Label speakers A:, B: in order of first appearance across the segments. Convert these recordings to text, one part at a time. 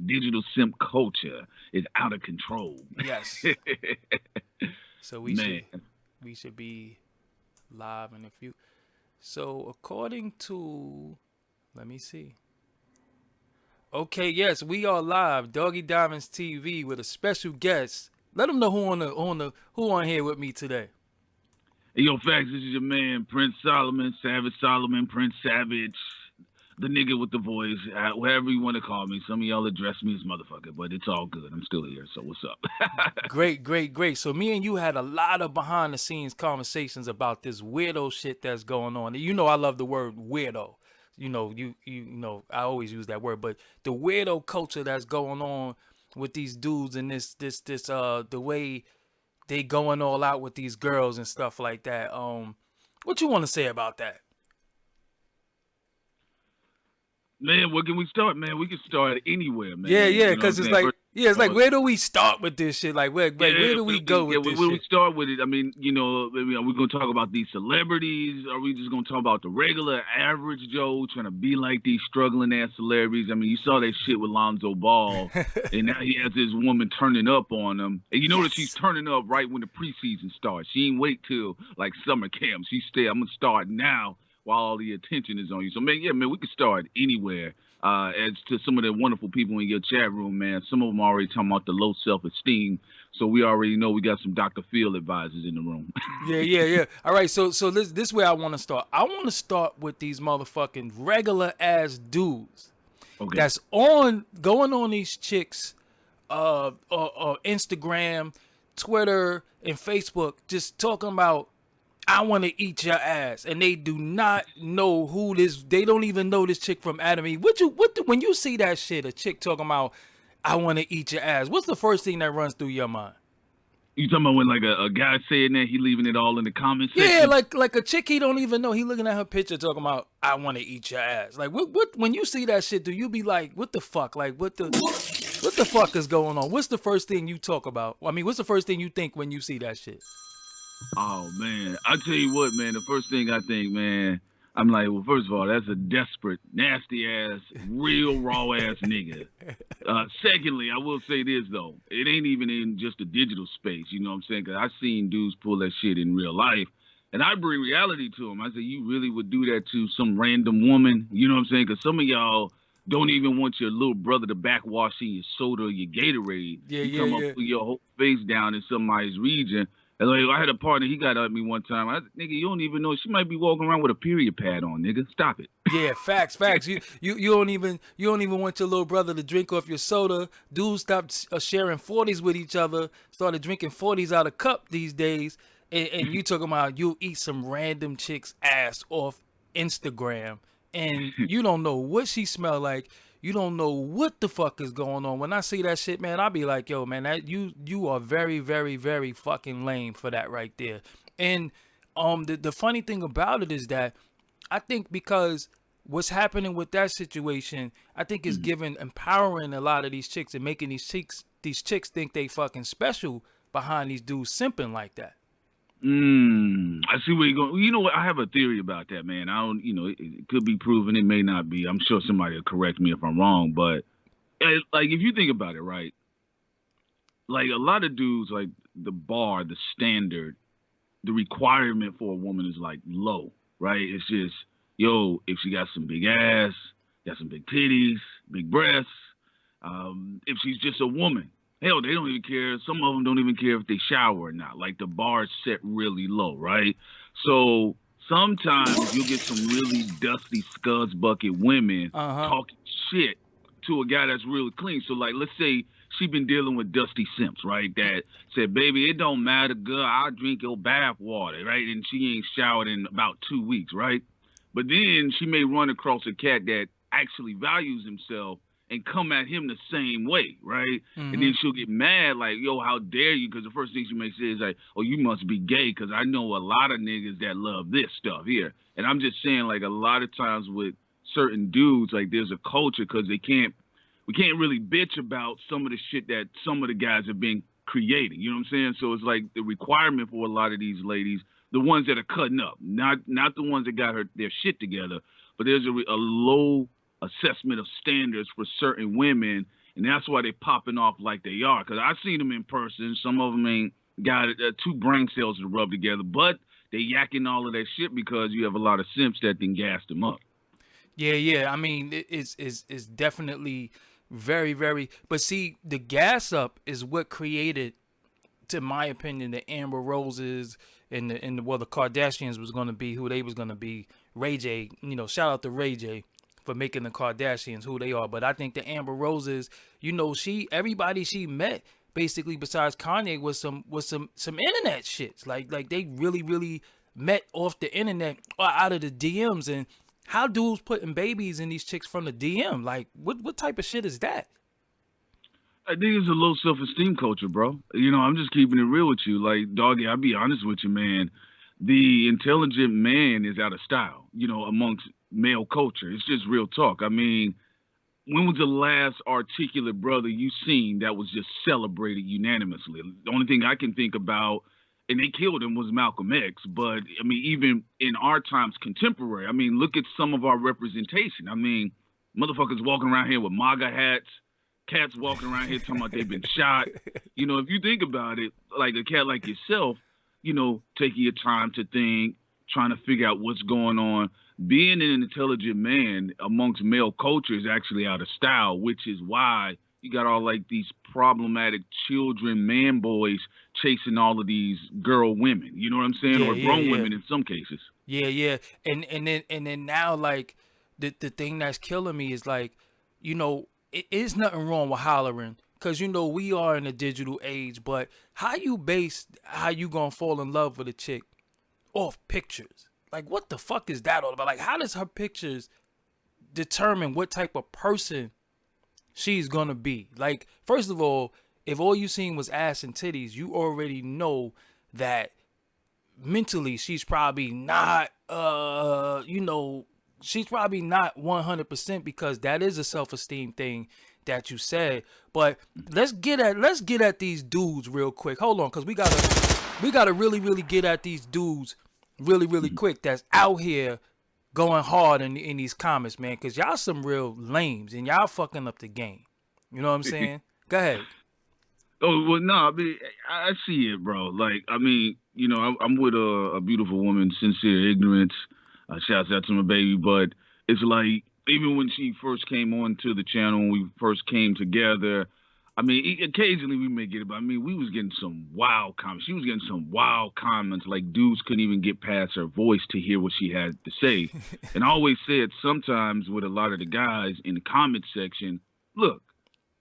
A: digital simp culture is out of control.
B: Yes. So we should
A: Man,
B: we should be live in a few. So according to, let me see. Okay, yes, we are live, Doggy Diamonds TV with a special guest. Let them know who on here with me today.
A: hey, yo, facts. This is your man Prince Solomon, Prince Savage, the nigga with the voice, whatever you want to call me. Some of y'all address me as motherfucker, but it's all good. I'm still here, so what's up?
B: Great, great, great. So me and you had a lot of behind the scenes conversations about this weirdo shit that's going on. You know I love the word weirdo. You know I always use that word, but the weirdo culture that's going on with these dudes and this the way they going all out with these girls and stuff like that. What you want to say about that?
A: Man, where can we start, man? We can start anywhere,
B: Yeah,
A: man.
B: yeah,
A: You know what
B: because
A: I'm
B: it's
A: saying?
B: like,
A: First
B: yeah, it's
A: of
B: like,
A: all,
B: where do we start with this shit? Like, where do we go with this
A: when we
B: shit?
A: start with it, I mean, you know, are we gonna talk about these celebrities? Are we just gonna talk about the regular, average Joe trying to be like these struggling ass celebrities? I mean, you saw that shit with Lonzo Ball, and now he has this woman turning up on him, and you know that she's
B: Yes.
A: turning up right when the preseason starts. She ain't wait till like summer camp. She stay. I'm gonna start now while all the attention is on you. So man, yeah, man, we can start anywhere. As to some of the wonderful people in your chat room, man, some of them already talking about the low self-esteem. So we already know we got some Dr. Phil advisors in the room.
B: Yeah, yeah, yeah. All right, so this way I want to start. I want to start with these motherfucking regular ass dudes
A: Okay.
B: that's on going on these chicks, Instagram, Twitter, and Facebook, just talking about I want to eat your ass, and they do not know who this. They don't even know this chick from Adam Eve. When you see that shit, a chick talking about I want to eat your ass. What's the first thing that runs through your mind?
A: You talking about when like a guy saying that he leaving it all in the comment
B: Yeah,
A: section?
B: like a chick he don't even know. He looking at her picture talking about I want to eat your ass. Like what when you see that shit, do you be like what the fuck? Like what the fuck is going on? What's the first thing you talk about? I mean, what's the first thing you think when you see that shit?
A: Oh man, I tell you what, man. The first thing I think, man, I'm like, well, first of all, that's a desperate, nasty ass, real raw ass nigga. Secondly, I will say this though, it ain't even in just the digital space. You know what I'm saying? Because I've seen dudes pull that shit in real life, and I bring reality to them. I say, you really would do that to some random woman? You know what I'm saying? Because some of y'all don't even want your little brother to backwash in your soda or your Gatorade.
B: Yeah,
A: You
B: yeah,
A: talking about
B: yeah.
A: put your whole face down in somebody's region. And like, I had a partner, he got at me one time. I said, nigga, you don't even know. She might be walking around with a period pad on, nigga. Stop it.
B: Yeah, facts, facts. You don't even want your little brother to drink off your soda. Dudes stopped sharing 40s with each other. Started drinking 40s out of cup these days. And you talking about you eat some random chick's ass off Instagram, and you don't know what she smell like. You don't know what the fuck is going on. When I see that shit, man, I be like, yo, man, that you are very, very, very fucking lame for that right there. And the funny thing about it is that I think because what's happening with that situation, I think is giving empowering a lot of these chicks and making these chicks think they fucking special behind these dudes simping like that.
A: I see where you're going. You know what? I have a theory about that, man. I don't, it could be proven. It may not be. I'm sure somebody will correct me if I'm wrong. But like, if you think about it, right? Like a lot of dudes, like the bar, the standard, the requirement for a woman is like low, right? It's just, yo, if she got some big ass, got some big titties, big breasts, if she's just a woman. Hell, they don't even care. Some of them don't even care if they shower or not. Like the bar is set really low, right? So sometimes you'll get some really dusty scuds bucket women
B: Uh huh.
A: talking shit to a guy that's really clean. So like, let's say she been dealing with dusty simps, right? That said, baby, it don't matter, girl. I'll drink your bath water, right? And she ain't showered in about 2 weeks, right? But then she may run across a cat that actually values himself and come at him the same way, right? And
B: Mm-hmm.
A: then she'll get mad, like, yo, how dare you? Because the first thing she may say is like, oh, you must be gay, because I know a lot of niggas that love this stuff here. And I'm just saying, like, a lot of times with certain dudes, like, there's a culture because we can't really bitch about some of the shit that some of the guys have been creating. You know what I'm saying? So it's like the requirement for a lot of these ladies, the ones that are cutting up, not the ones that got their shit together, but there's a low assessment of standards for certain women, and that's why they popping off like they are. Because I've seen them in person. Some of them ain't got two brain cells to rub together, but they yakking all of that shit because you have a lot of simps that then gas them up.
B: Yeah. I mean, it's definitely very, very. But see, the gas up is what created, to my opinion, the Amber Roses and the Kardashians was gonna be who they was gonna be. Ray J, shout out to Ray J for making the Kardashians who they are. But I think the Amber Roses, everybody she met basically besides Kanye was some internet shits. Like they really met off the internet or out of the DMs. And how dudes putting babies in these chicks from the DM? Like what type of shit is that?
A: I think it's a low self-esteem culture, bro. I'm just keeping it real with you. Like, doggy, I'll be honest with you, man. The intelligent man is out of style, amongst male culture. It's just real talk. I mean, when was the last articulate brother you seen that was just celebrated unanimously? The only thing I can think about, and they killed him, was Malcolm X. But I mean, even in our times, contemporary. I mean, look at some of our representation. I mean, motherfuckers walking around here with MAGA hats, cats walking around here talking about they've been shot. If you think about it, like a cat like yourself, taking your time to think, trying to figure out what's going on. Being an intelligent man amongst male culture is actually out of style, which is why you got all like these problematic children, man boys chasing all of these girl women. You know what I'm saying?
B: Yeah,
A: Or
B: yeah,
A: grown
B: yeah.
A: women in some cases.
B: Yeah. And then now, like, the thing that's killing me is, like, it is nothing wrong with hollering, because we are in a digital age. But how you gonna fall in love with a chick off pictures? Like, what the fuck is that all about? Like, how does her pictures determine what type of person she's gonna be? Like, first of all, if all you seen was ass and titties, you already know that mentally she's probably not she's probably not 100%, because that is a self-esteem thing that you said. But let's get at these dudes real quick. Hold on, because we gotta really get at these dudes really quick that's out here going hard in these comments, man, because y'all some real lames and y'all fucking up the game. You know what I'm saying? Go ahead.
A: Oh well, no, I mean I see it, bro. Like I mean, I'm with a beautiful woman, sincere ignorance. Shouts out to my baby, but it's like even when she first came on to the channel, when we first came together. I mean, occasionally we may get it, but I mean, we was getting some wild comments. She was getting some wild comments, like dudes couldn't even get past her voice to hear what she had to say. And I always said sometimes with a lot of the guys in the comment section, look,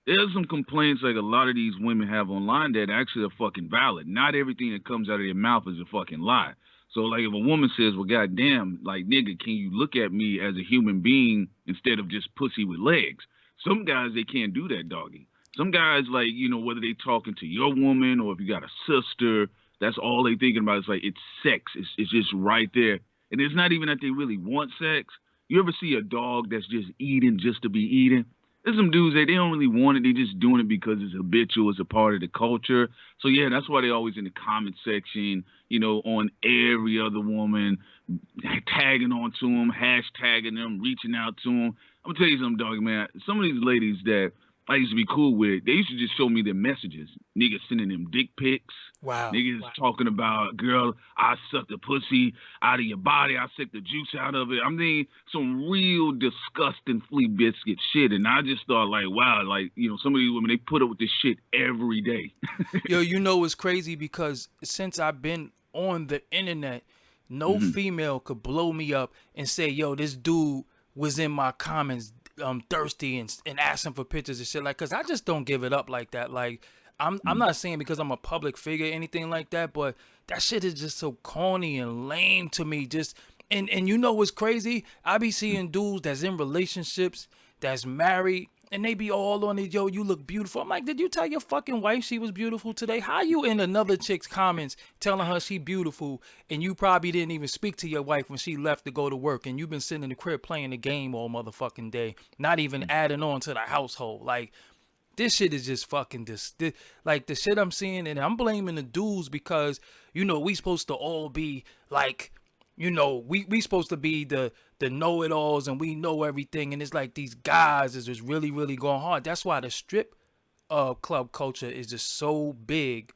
A: there's some complaints like a lot of these women have online that actually are fucking valid. Not everything that comes out of their mouth is a fucking lie. So like if a woman says, well, goddamn, like nigga, can you look at me as a human being instead of just pussy with legs? Some guys, they can't do that, doggy. Some guys, like, whether they talking to your woman or if you got a sister, that's all they thinking about. It's like, it's sex. It's just right there. And it's not even that they really want sex. You ever see a dog that's just eating just to be eating? There's some dudes that they don't really want it. They just doing it because it's habitual. It's a part of the culture. So yeah, that's why they always in the comment section, on every other woman, tagging on to them, hashtagging them, reaching out to them. I'm gonna tell you something, dog, man. Some of these ladies that I used to be cool with, they used to just show me their messages. Niggas sending them dick pics.
B: Wow.
A: Niggas talking about, girl, I suck the pussy out of your body. I suck the juice out of it. I mean, some real disgusting flea biscuit shit. And I just thought, like, wow, like, some of these women, they put up with this shit every day.
B: Yo, it's crazy because since I've been on the internet, no female could blow me up and say, yo, this dude was in my comments thirsty and asking for pictures and shit, like, cause I just don't give it up like that. Like, I'm not saying because I'm a public figure or anything like that, but that shit is just so corny and lame to me. Just and what's crazy? I be seeing dudes that's in relationships, that's married, and they be all on it, yo, you look beautiful. I'm like, did you tell your fucking wife she was beautiful today? How you in another chick's comments telling her she beautiful, and you probably didn't even speak to your wife when she left to go to work, and you've been sitting in the crib playing the game all motherfucking day, not even adding on to the household? Like, this shit is just fucking like the shit I'm seeing, and I'm blaming the dudes because we supposed to all be like you know, we supposed to be the know-it-alls and we know everything, and it's like these guys is just really really going hard. That's why the strip club culture is just so big,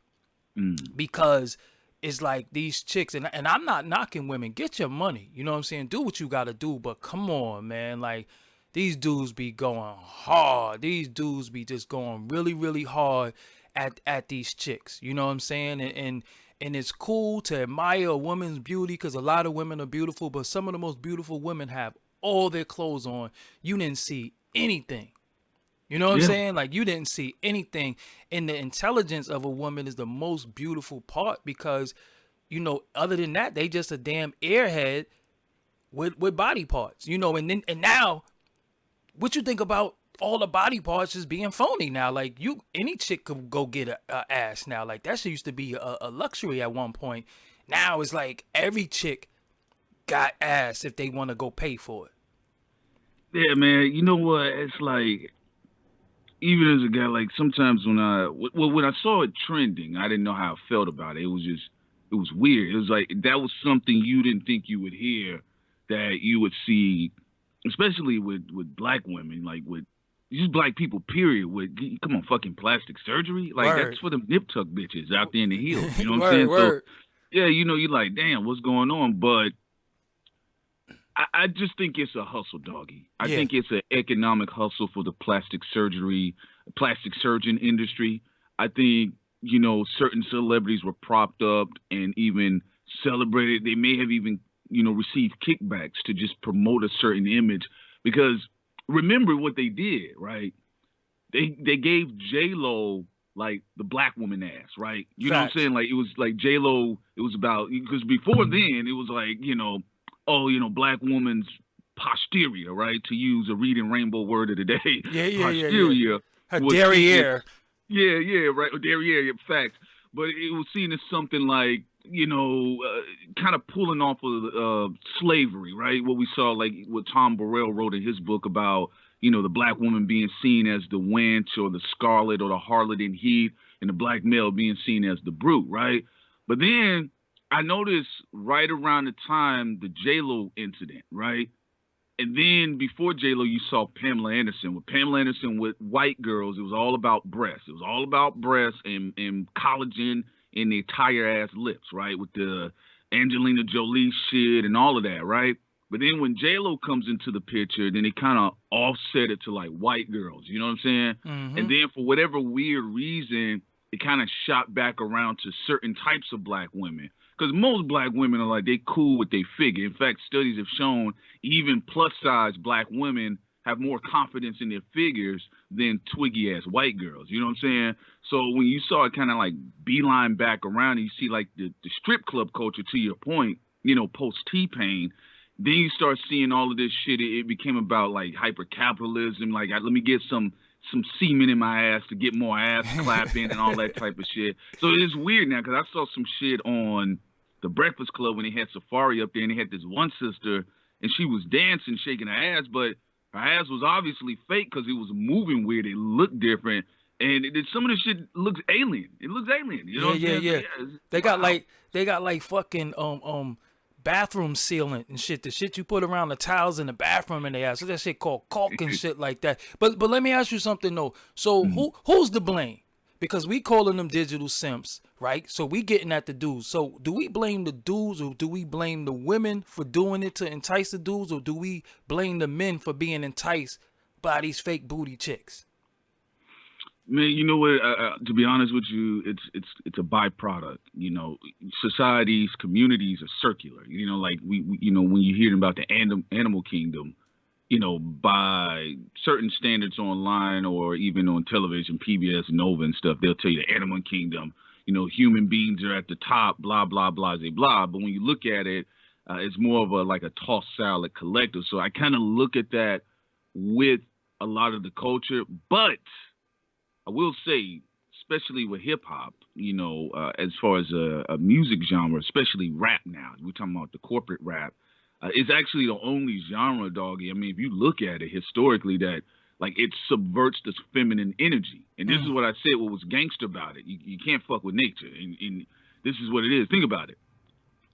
A: Mm.
B: because it's like these chicks, and I'm not knocking women. Get your money, you know what I'm saying? Do what you got to do, but come on, man, like these dudes be going hard. These dudes be just going really really hard at these chicks. You know what I'm saying? And it's cool to admire a woman's beauty, because a lot of women are beautiful, but some of the most beautiful women have all their clothes on. You didn't see anything. You know what I'm
A: Yeah.
B: saying? Like, you didn't see anything. And the intelligence of a woman is the most beautiful part, because, you know, other than that, they just a damn airhead with body parts. You know, and now, what you think about all the body parts just being phony now? Like, any chick could go get a ass now. Like, that shit used to be a luxury at one point. Now it's like every chick got ass if they want to go pay for it.
A: Yeah, man. You know what? It's like, even as a guy, like sometimes when I saw it trending, I didn't know how I felt about it. It was just, it was weird. It was like that was something you didn't think you would hear, that you would see, especially with black women, like with just black people. Period. With, come on, fucking plastic surgery, like that's
B: Word.
A: for them nip tuck bitches out there in the hills. You know what I'm
B: Word,
A: saying? So
B: word.
A: yeah, you know, you're like, damn, what's going on? But I just think it's a hustle, doggy. I
B: Yeah.
A: think it's an economic hustle for the plastic surgeon industry. I think, you know, certain celebrities were propped up and even celebrated. They may have even, you know, received kickbacks to just promote a certain image. Because remember what they did, right? They gave J Lo like the black woman ass, right? You know what I'm
B: Facts.
A: saying? Like it was like J Lo. It was about, because before then it was like, you know, oh, you know, black woman's posterior, right? To use a reading rainbow word of the day,
B: Yeah, yeah, yeah, yeah.
A: posterior
B: Her
A: was seen as,
B: derriere.
A: yeah, yeah, right, derriere, yeah, facts. But it was seen as something like, you know, kind of pulling off of slavery, right? What we saw, like what Tom Burrell wrote in his book about, you know, the black woman being seen as the wench or the scarlet or the harlot in Heat, and the black male being seen as the brute, right? But then I noticed right around the time the J Lo incident, right? And then before J Lo, you saw Pamela Anderson. With Pamela Anderson with white girls, it was all about breasts. It was all about breasts and collagen in the entire ass lips, right? With the Angelina Jolie shit and all of that, right? But then when J Lo comes into the picture, then they kind of offset it to like white girls. You know what I'm saying?
B: Mm-hmm.
A: And then for whatever weird reason, it kind of shot back around to certain types of black women. Because most black women are like, they cool with their figure. In fact, studies have shown even plus size black women have more confidence in their figures than twiggy ass white girls. You know what I'm saying? So when you saw it kind of like beeline back around, and you see like the strip club culture, to your point, you know, post T Pain, then you start seeing all of this shit. It became about like hyper capitalism. Like, let me get some semen in my ass to get more ass clapping and all that type of shit. So it's weird now, because I saw some shit on the Breakfast Club when they had Safari up there, and they had this one sister, and she was dancing, shaking her ass, but her ass was obviously fake because it was moving weird. It looked different, and some of the shit looks alien. It looks alien. You know
B: Yeah,
A: what I'm
B: yeah,
A: saying? So
B: yeah.
A: yeah, it's
B: They got
A: wild.
B: like they got like fucking bathroom sealant and shit. The shit you put around the tiles in the bathroom and they ass. So that shit called caulk and shit like that. But let me ask you something though. So
A: Mm.
B: who's to blame? Because we calling them digital simps, right? So we getting at the dudes. So do we blame the dudes, or do we blame the women for doing it to entice the dudes, or do we blame the men for being enticed by these fake booty chicks?
A: Man, you know what? To be honest with you, it's a byproduct. You know, societies, communities are circular. You know, like we you know, when you hear about the animal kingdom, you know, by certain standards online or even on television, PBS, Nova, and stuff, they'll tell you the animal kingdom. You know, human beings are at the top, blah blah blah, blah blah. But when you look at it, it's more of a like a tossed salad collective. So I kind of look at that with a lot of the culture, but I will say, especially with hip hop, you know, as far as a music genre, especially rap now, we're talking about the corporate rap. It's actually the only genre, doggy. I mean, if you look at it historically, that like it subverts this feminine energy. And this is
B: Mm.
A: what I said. What was gangster about it? You can't fuck with nature, and this is what it is. Think about it.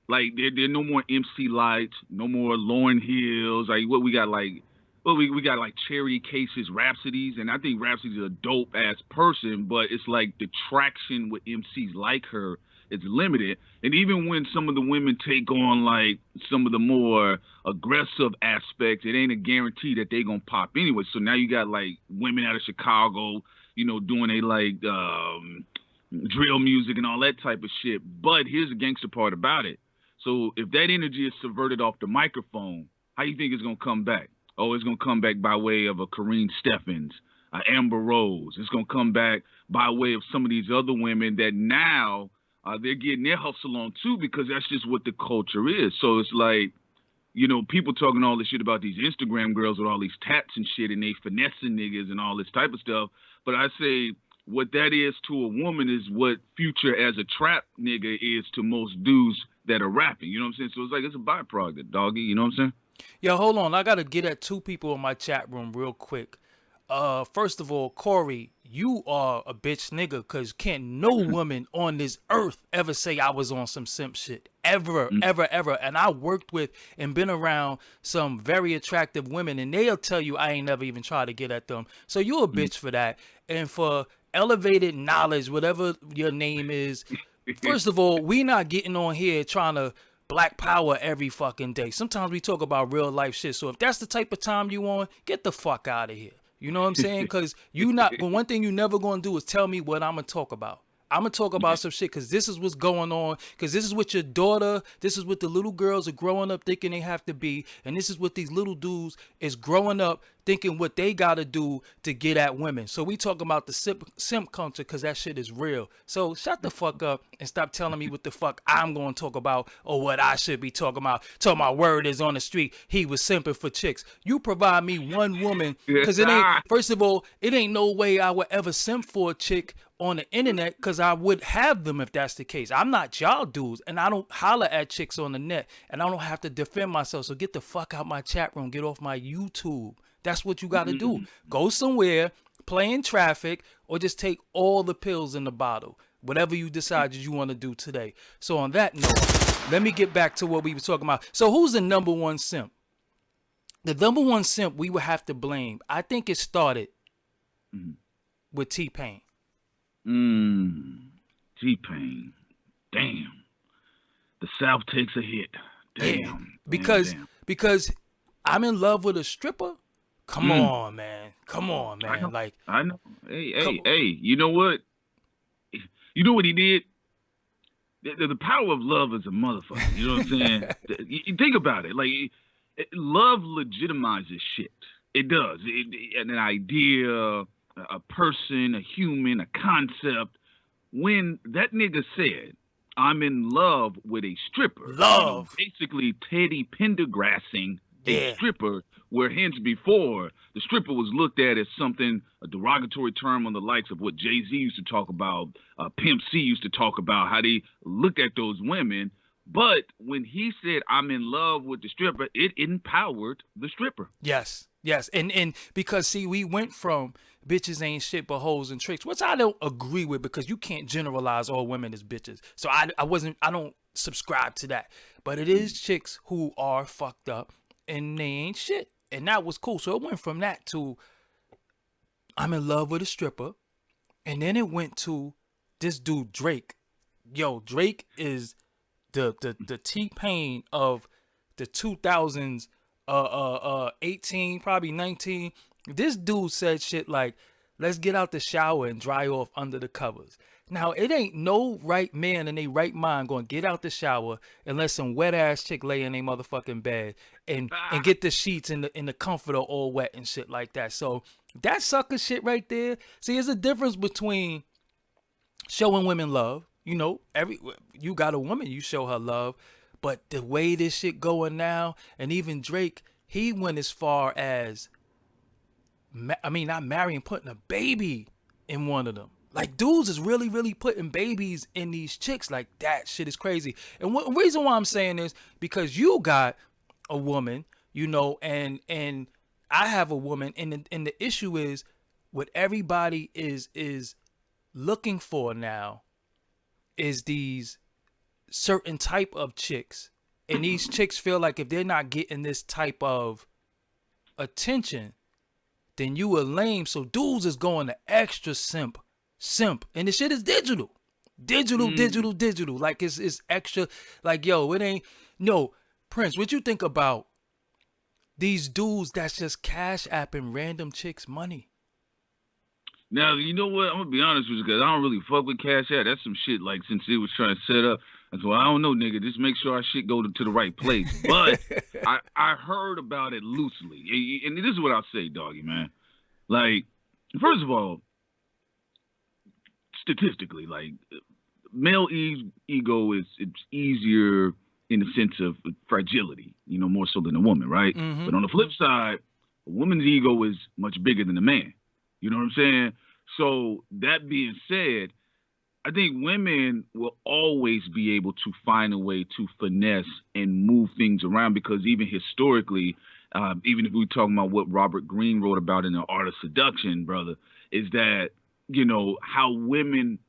A: Like there no more MC Lights, no more Lauren Hills. Like what we got like well we got like Charity Cases, Rhapsodies, and I think Rhapsody's a dope ass person, but it's like the traction with MCs like her is limited. And even when some of the women take on like some of the more aggressive aspects, it ain't a guarantee that they gonna pop anyway. So now you got like women out of Chicago, doing a like drill music and all that type of shit. But here's the gangster part about it. So if that energy is subverted off the microphone, how you think it's gonna come back? Oh, it's gonna come back by way of a Kareen Steffens, a Amber Rose. It's gonna come back by way of some of these other women that now they're getting their hustle on too because that's just what the culture is. So it's like, people talking all this shit about these Instagram girls with all these tats and shit and they finessing niggas and all this type of stuff. But I say what that is to a woman is what Future as a trap nigga is to most dudes that are rapping. You know what I'm saying? So it's like it's a byproduct, doggy. You know what I'm saying?
B: Yo, hold on. I gotta get at two people in my chat room real quick. First of all, Corey, you are a bitch nigga, cause can't no woman on this earth ever say I was on some simp shit. Ever, ever, ever. And I worked with and been around some very attractive women, and they'll tell you I ain't never even tried to get at them. So you a bitch for that. And for elevated knowledge, whatever your name is, first of all, we not getting on here trying to black power every fucking day. Sometimes we talk about real life shit. So if that's the type of time you on, get the fuck out of here. You know what I'm saying? Because but one thing you never gonna do is tell me what I'm gonna talk about. I'm gonna talk about some shit because this is what's going on. Because this is what your daughter, this is what the little girls are growing up thinking they have to be, and this is what these little dudes is growing up thinking what they gotta do to get at women. So we talking about the simp culture because that shit is real. So shut the fuck up and stop telling me what the fuck I'm gonna talk about or what I should be talking about. Talking my word is on the street. He was simping for chicks. You provide me one woman because it ain't. First of all, it ain't no way I would ever simp for a chick on the internet because I would have them if that's the case. I'm not y'all dudes, and I don't holler at chicks on the net, and I don't have to defend myself. So get the fuck out my chat room. Get off my YouTube. That's what you got to do. Go somewhere, play in traffic, or just take all the pills in the bottle. Whatever you decide you want to do today. So on that note, let me get back to what we were talking about. So who's the number one simp? The number one simp we would have to blame. I think it started with T-Pain.
A: T-Pain. Damn. The South takes a hit. Damn.
B: Because I'm in love with a stripper. Come on, man. Come on, man.
A: I know. Hey. You know what? You know what he did? The power of love is a motherfucker. You know what I'm saying? You think about it. Like, love legitimizes shit. It does. An idea, a person, a human, a concept. When that nigga said, I'm in love with a stripper. Basically, Teddy Pendergrassing a stripper, where hence before the stripper was looked at as something, a derogatory term on the likes of what Jay-Z used to talk about, Pimp C used to talk about, how they looked at those women. But when he said, I'm in love with the stripper, it empowered the stripper.
B: Yes. And because, see, we went from bitches ain't shit but hoes and tricks, which I don't agree with because you can't generalize all women as bitches. So I don't subscribe to that. But it is chicks who are fucked up and they ain't shit. And that was cool. So it went from that to I'm in love with a stripper. And then it went to this dude, Drake. Yo, Drake is the T-Pain of the 2000s, 18, probably 19. This dude said shit like, let's get out the shower and dry off under the covers. Now, it ain't no right man in their right mind going to get out the shower and let some wet-ass chick lay in their motherfucking bed and get the sheets and the comforter all wet and shit like that. So that sucker shit right there. See, there's a difference between showing women love. You know, you got a woman, you show her love. But the way this shit going now, and even Drake, he went as far as, not marrying, putting a baby in one of them. Like, dudes is really, really putting babies in these chicks. Like, that shit is crazy. And the reason why I'm saying this, because you got a woman, you know, and I have a woman, and the issue is what everybody is looking for now is these certain type of chicks, and these chicks feel like if they're not getting this type of attention, then you a lame. So dudes is going to extra simp, and the shit is digital. Digital. Like it's extra. Like, yo, it ain't no Prince. What you think about these dudes that's just cash apping random chicks money?
A: Now, you know what? I'm gonna be honest with you, because I don't really fuck with Cash App. That's some shit like since it was trying to set up. And so I don't know, nigga. Just make sure our shit go to the right place. But I heard about it loosely, and this is what I'll say, doggy man. Like, first of all, statistically, like male ego is it's easier in the sense of fragility, more so than a woman, right?
B: Mm-hmm.
A: But on the flip side, a woman's ego is much bigger than a man. You know what I'm saying? So that being said, I think women will always be able to find a way to finesse and move things around, because even historically, even if we're talking about what Robert Greene wrote about in The Art of Seduction, brother, is that, how women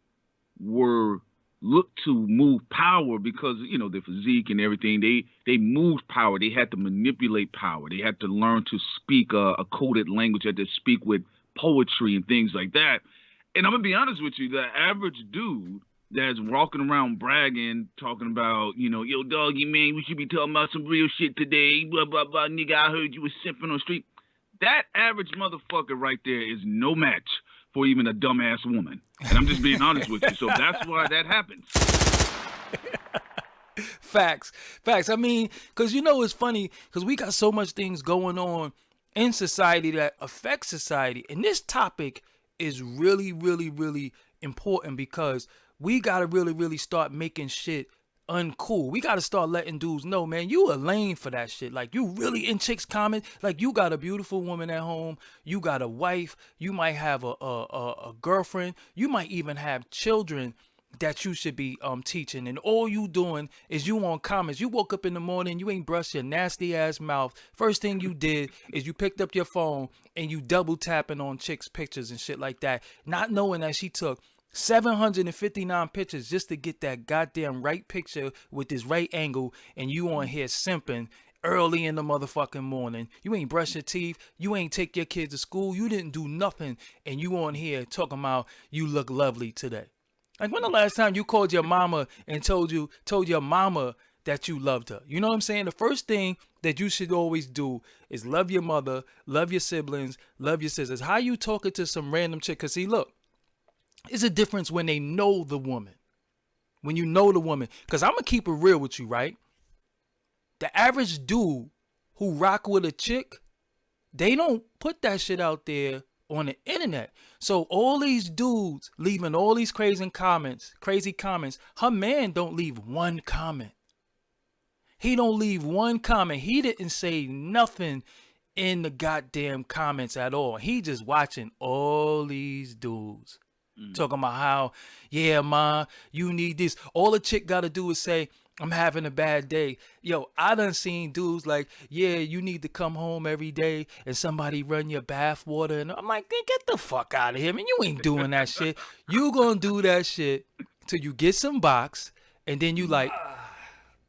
A: were looked to move power because, their physique and everything. They moved power. They had to manipulate power. They had to learn to speak a coded language, had to speak with poetry and things like that. And I'm gonna be honest with you, the average dude that's walking around bragging, talking about, yo, doggy man, we should be talking about some real shit today, blah, blah, blah, nigga, I heard you was simping on the street. That average motherfucker right there is no match for even a dumbass woman. And I'm just being honest with you. So that's why that happens.
B: Facts. I mean, because it's funny, because we got so much things going on in society that affect society. And this topic is really, really, really important, because we got to really, really start making shit uncool. We got to start letting dudes know, man, you a lame for that shit. Like, you really in chicks comment. Like, you got a beautiful woman at home. You got a wife. You might have a girlfriend. You might even have children that you should be teaching, and all you doing is you on comments. You woke up in the morning, you ain't brushed your nasty ass mouth. First thing you did is you picked up your phone and you double tapping on chicks' pictures and shit like that, not knowing that she took 759 pictures just to get that goddamn right picture with this right angle, and you on here simping early in the motherfucking morning. You ain't brush your teeth. You ain't take your kids to school. You didn't do nothing, and you on here talking about you look lovely today. Like, when the last time you called your mama and told your mama that you loved her? You know what I'm saying? The first thing that you should always do is love your mother, love your siblings, love your sisters. How you talking to some random chick? Because, see, look, it's a difference when they know the woman. When you know the woman. Because I'm going to keep it real with you, right? The average dude who rock with a chick, they don't put that shit out there on the internet. So all these dudes leaving all these crazy comments, her man don't leave one comment. He don't leave one comment. He didn't say nothing in the goddamn comments at all. He just watching all these dudes talking about how, yeah, ma, you need this. All the chick gotta do is say, I'm having a bad day. Yo, I done seen dudes like, yeah, you need to come home every day and somebody run your bath water. And I'm like, get the fuck out of here, man. You ain't doing that shit. You gonna do that shit till you get some box, and then you like,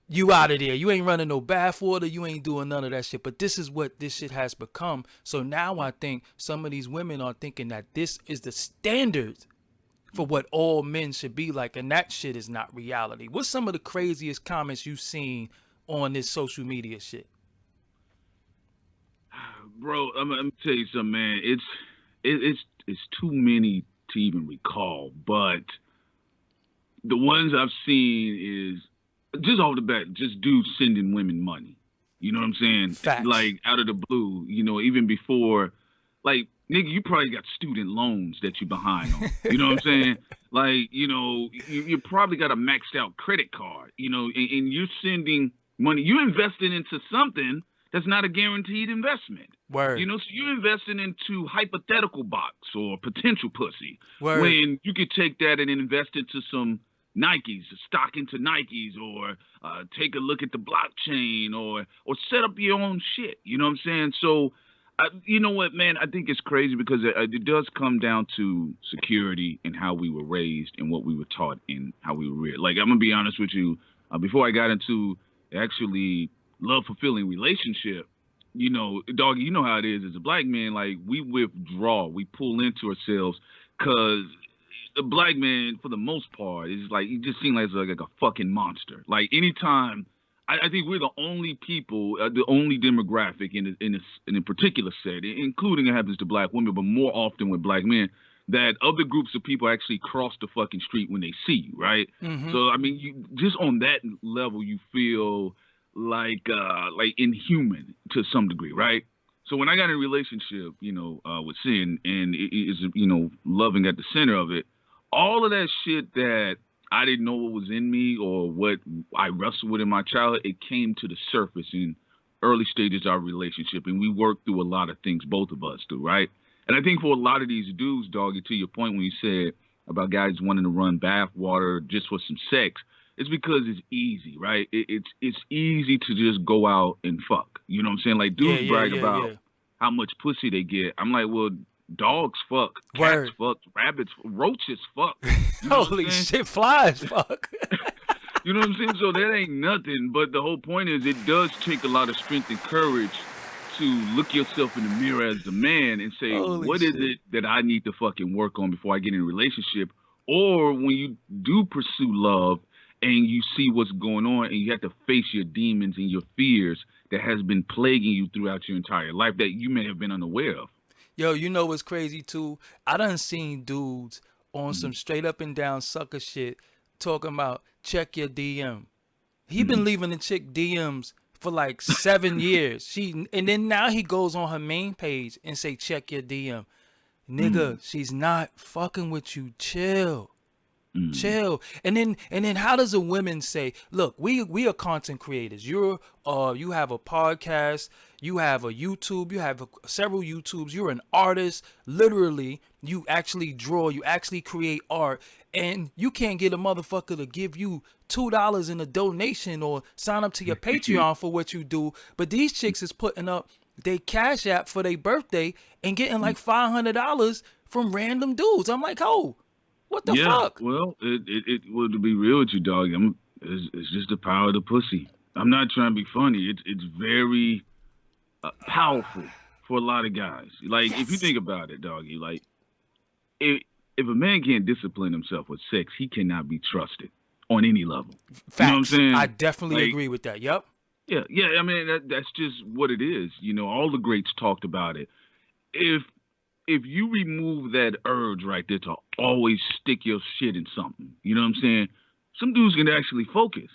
B: you out of there. You ain't running no bath water. You ain't doing none of that shit. But this is what this shit has become. So now I think some of these women are thinking that this is the standard for what all men should be like, and that shit is not reality. What's some of the craziest comments you've seen on this social media shit?
A: Bro, I'm gonna tell you something, man. It's too many to even recall, but the ones I've seen is just off the bat, just dudes sending women money. You know what I'm saying?
B: Facts.
A: Like, out of the blue, even before, like, nigga, you probably got student loans that you behind on. You know what I'm saying? Like, you probably got a maxed out credit card, and you're sending money. You're investing into something that's not a guaranteed investment.
B: Word.
A: So you're investing into hypothetical box or potential pussy.
B: Word.
A: When you could take that and invest into some Nikes, stock into Nikes, or take a look at the blockchain, or set up your own shit. You know what I'm saying? So, you know what, man? I think it's crazy because it does come down to security and how we were raised and what we were taught and how we were reared. Like, I'm gonna be honest with you. before I got into actually love fulfilling relationship, doggy, you know how it is as a black man. Like we withdraw, we pull into ourselves, cause the black man, for the most part, is like he just seems like a fucking monster. Like anytime, I think we're the only people, the only demographic in a particular set, including it happens to black women, but more often with black men, that other groups of people actually cross the fucking street when they see you, right?
B: Mm-hmm.
A: So I mean, you just on that level, you feel like inhuman to some degree, right? So when I got in a relationship, with Sin, and it is loving at the center of it, all of that shit that I didn't know what was in me or what I wrestled with in my childhood, it came to the surface in early stages of our relationship, and we worked through a lot of things, both of us do, right? And I think for a lot of these dudes, doggy, to your point when you said about guys wanting to run bath water just for some sex, it's because it's easy, right? It's easy to just go out and fuck. You know what I'm saying? Like
B: Yeah,
A: dudes
B: yeah,
A: brag
B: yeah,
A: about
B: yeah.
A: how much pussy they get. I'm like, well, dogs fuck, cats
B: Word.
A: fuck, rabbits, roaches fuck. You know what I'm
B: Holy
A: saying?
B: shit, flies, fuck.
A: You know what I'm saying? So that ain't nothing. But the whole point is, it does take a lot of strength and courage to look yourself in the mirror as a man and say,
B: Holy
A: what is
B: shit.
A: it that I need to fucking work on before I get in a relationship? Or when you do pursue love and you see what's going on and you have to face your demons and your fears that has been plaguing you throughout your entire life that you may have been unaware of.
B: Yo, you know what's crazy too? I done seen dudes on some
A: Mm-hmm.
B: straight up and down sucker shit talking about check your DM. He been
A: Mm-hmm.
B: leaving the chick DMs for like 7 years. And then now he goes on her main page and say check your DM. Nigga, she's not fucking with you. Chill.
A: Mm-hmm.
B: Chill. And then how does a woman say, look, we are content creators. You have a podcast, you have a YouTube, you have several YouTubes, you're an artist. Literally, you actually draw, you actually create art, and you can't get a motherfucker to give you $2 in a donation or sign up to your Patreon for what you do. But these chicks is putting up they cash app for their birthday and getting like $500 from random dudes. I'm like, oh, what the
A: Yeah,
B: fuck?
A: well, well, to be real with you, dog, it's just the power of the pussy. I'm not trying to be funny. It's very powerful for a lot of guys. Like if you
B: Yes.
A: think about it, doggy, like if if a man can't discipline himself with sex, he cannot be trusted on any level. You know what I'm
B: Facts. I
A: saying?
B: definitely
A: Like
B: agree with that. Yep.
A: yeah, yeah. I mean that's just what it is. All the greats talked about it. If if you remove that urge right there to always stick your shit in something, you know what I'm saying? Some dudes can actually focus.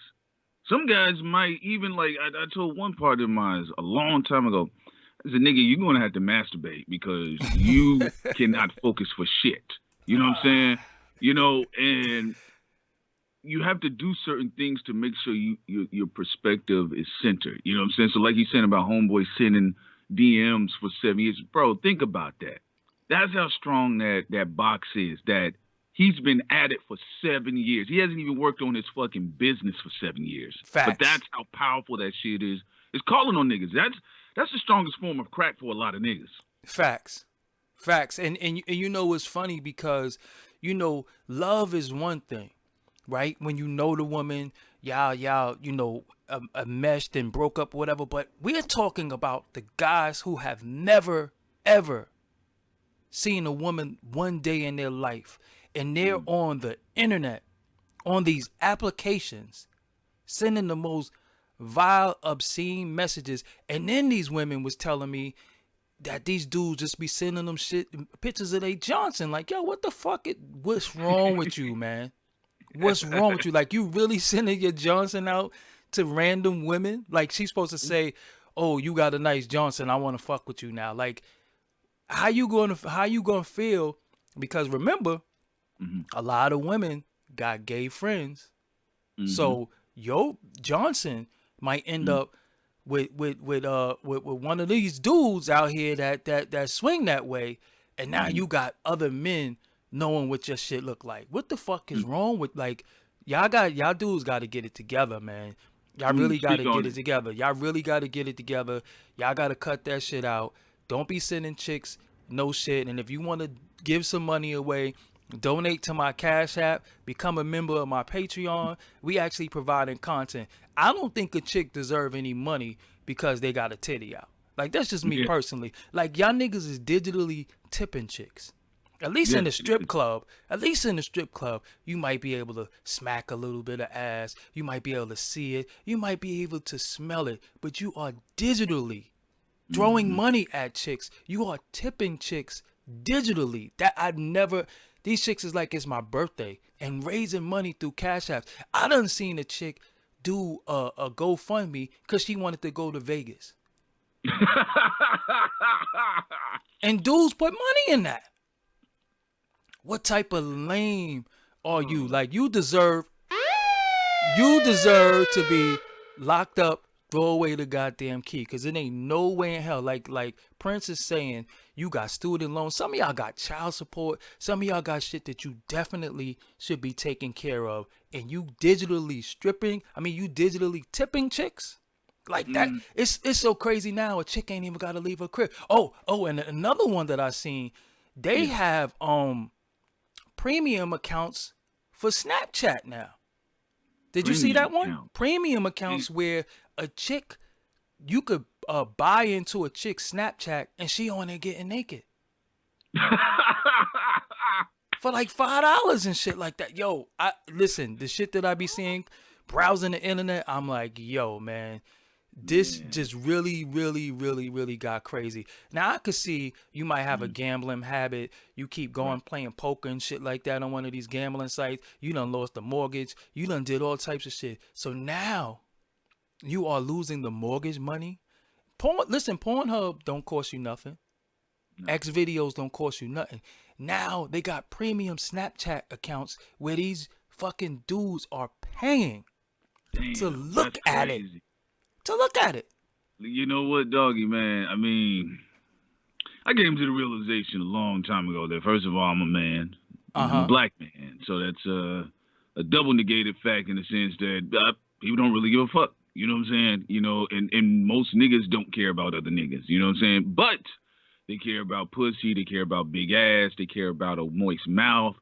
A: Some guys might even like I told one partner of mine a long time ago. I said, "Nigga, you're gonna have to masturbate because you cannot focus for shit." You know what I'm saying? And you have to do certain things to make sure your perspective is centered. You know what I'm saying? So like you saying about homeboy sending DMs for 7 years, bro. Think about that. That's how strong that box is. That he's been at it for 7 years. He hasn't even worked on his fucking business for 7 years. But
B: Facts.
A: that's how powerful that shit is. It's calling on niggas. That's the strongest form of crack for a lot of niggas.
B: Facts. Facts. And you know it's funny because love is one thing, right? When you know the woman, y'all, meshed and broke up, whatever. But we're talking about the guys who have never ever seen a woman one day in their life, and they're
A: Mm.
B: on the internet, on these applications, sending the most vile, obscene messages. And then these women was telling me that these dudes just be sending them shit, pictures of they Johnson. Like, yo, what the fuck? What's wrong with you, man? What's wrong with you? Like, you really sending your Johnson out to random women? Like, she's supposed to say, "Oh, you got a nice Johnson. I want to fuck with you now." Like, how you gonna feel? Because remember,
A: Mm-hmm.
B: a lot of women got gay friends.
A: Mm-hmm.
B: So yo Johnson might end up with one of these dudes out here that swing that way, and now
A: Mm-hmm.
B: you got other men knowing what your shit look like. What the fuck is
A: Mm-hmm.
B: wrong with, like, y'all dudes got to get it together, man. Y'all
A: Mm,
B: really got
A: speak
B: to get
A: on
B: it
A: it.
B: together. Y'all really got to get it together. Y'all got to cut that shit out. Don't be sending chicks no shit. And if you want to give some money away, donate to my Cash App, become a member of my Patreon. We actually providing content. I don't think a chick deserve any money because they got a titty out. Like, that's just me
A: Yeah.
B: personally. Like, y'all niggas is digitally tipping chicks. At least in
A: Yes.
B: the strip club, you might be able to smack a little bit of ass. You might be able to see it. You might be able to smell it. But you are digitally throwing money at chicks. You are tipping chicks digitally. That I've never. These chicks is like it's my birthday and raising money through Cash Apps. I done seen a chick do a GoFundMe because she wanted to go to Vegas, and dudes put money in that. What type of lame are you? Like, you deserve to be locked up, throw away the goddamn key, because it ain't no way in hell. Like Prince is saying, you got student loans. Some of y'all got child support. Some of y'all got shit that you definitely should be taking care of. And you digitally you digitally tipping chicks? Like that, it's so crazy now. A chick ain't even got to leave her crib. Oh, and another one that I seen, they have premium accounts for Snapchat now. Did you see that one? Premium accounts where a chick, you could buy into a chick's Snapchat and she on there getting naked for like $5 and shit like that. Yo, listen, the shit that I be seeing, browsing the internet, I'm like, yo, man, this just really, really, really, really got crazy. Now, I could see you might have a gambling habit. You keep going playing poker and shit like that on one of these gambling sites. You done lost the mortgage. You done did all types of shit. So now you are losing the mortgage money. Pornhub don't cost you nothing. X videos don't cost you nothing. Now they got premium Snapchat accounts where these fucking dudes are paying to look at it.
A: You know what, Doggy Man? I mean, I came to the realization a long time ago that, first of all, I'm a man. I'm a black man. So that's a double negated fact in the sense that people don't really give a fuck. You know what I'm saying? You know, and most niggas don't care about other niggas. You know what I'm saying? But they care about pussy. They care about big ass. They care about a moist mouth.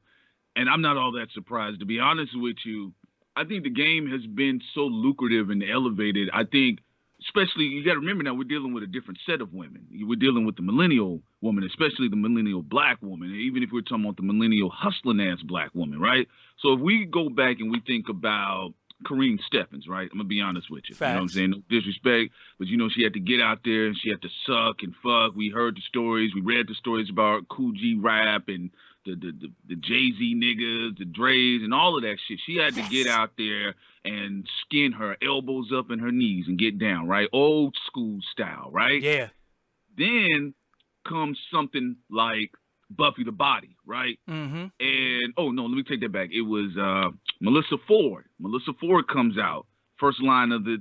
A: And I'm not all that surprised. To be honest with you, I think the game has been so lucrative and elevated. I think, especially, you got to remember now, we're dealing with a different set of women. We're dealing with the millennial woman, especially the millennial black woman, even if we're talking about the millennial hustling ass black woman, right? So if we go back and we think about Kareem Steffens, right? I'm going to be honest with you.
B: Facts.
A: You know what I'm saying? No disrespect, but you know, she had to get out there and she had to suck and fuck. We heard the stories. We read the stories about Cool G Rap and the Jay-Z niggas, the Dre's, and all of that shit. She had to get out there and skin her elbows up and her knees and get down, right? Old school style, right?
B: Yeah.
A: Then comes something like Buffy the Body, right?
B: And
A: oh no, let me take that back. It was Melissa Ford. Melissa Ford comes out. First line of the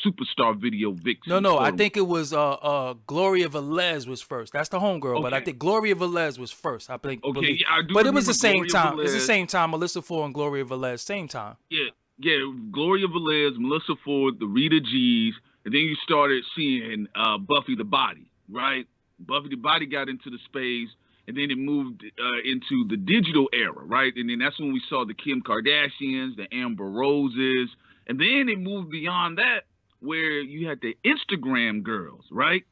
A: superstar video vixen.
B: No, I think it was Gloria Velez was first. That's the homegirl, but I think Gloria Velez was first. I think.
A: Okay, yeah, I do.
B: But it was the same
A: Gloria
B: time.
A: Velez.
B: It's the same time. Melissa Ford and Gloria Velez, same time.
A: Yeah. Gloria Velez, Melissa Ford, the Rita G's, and then you started seeing Buffy the Body, right? Buffy the Body got into the space, and then it moved into the digital era, right? And then that's when we saw the Kim Kardashians, the Amber Roses. And then it moved beyond that, where you had the Instagram girls, right?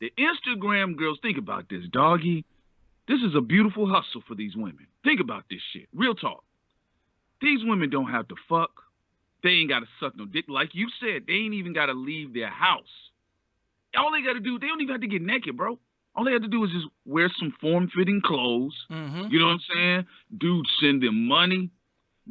A: The Instagram girls, think about this, Doggy. This is a beautiful hustle for these women. Think about this shit. Real talk. These women don't have to fuck. They ain't got to suck no dick. Like you said, they ain't even got to leave their house. All they got to do, they don't even have to get naked, bro. All they have to do is just wear some form-fitting clothes. You know what I'm saying? Dudes send them money.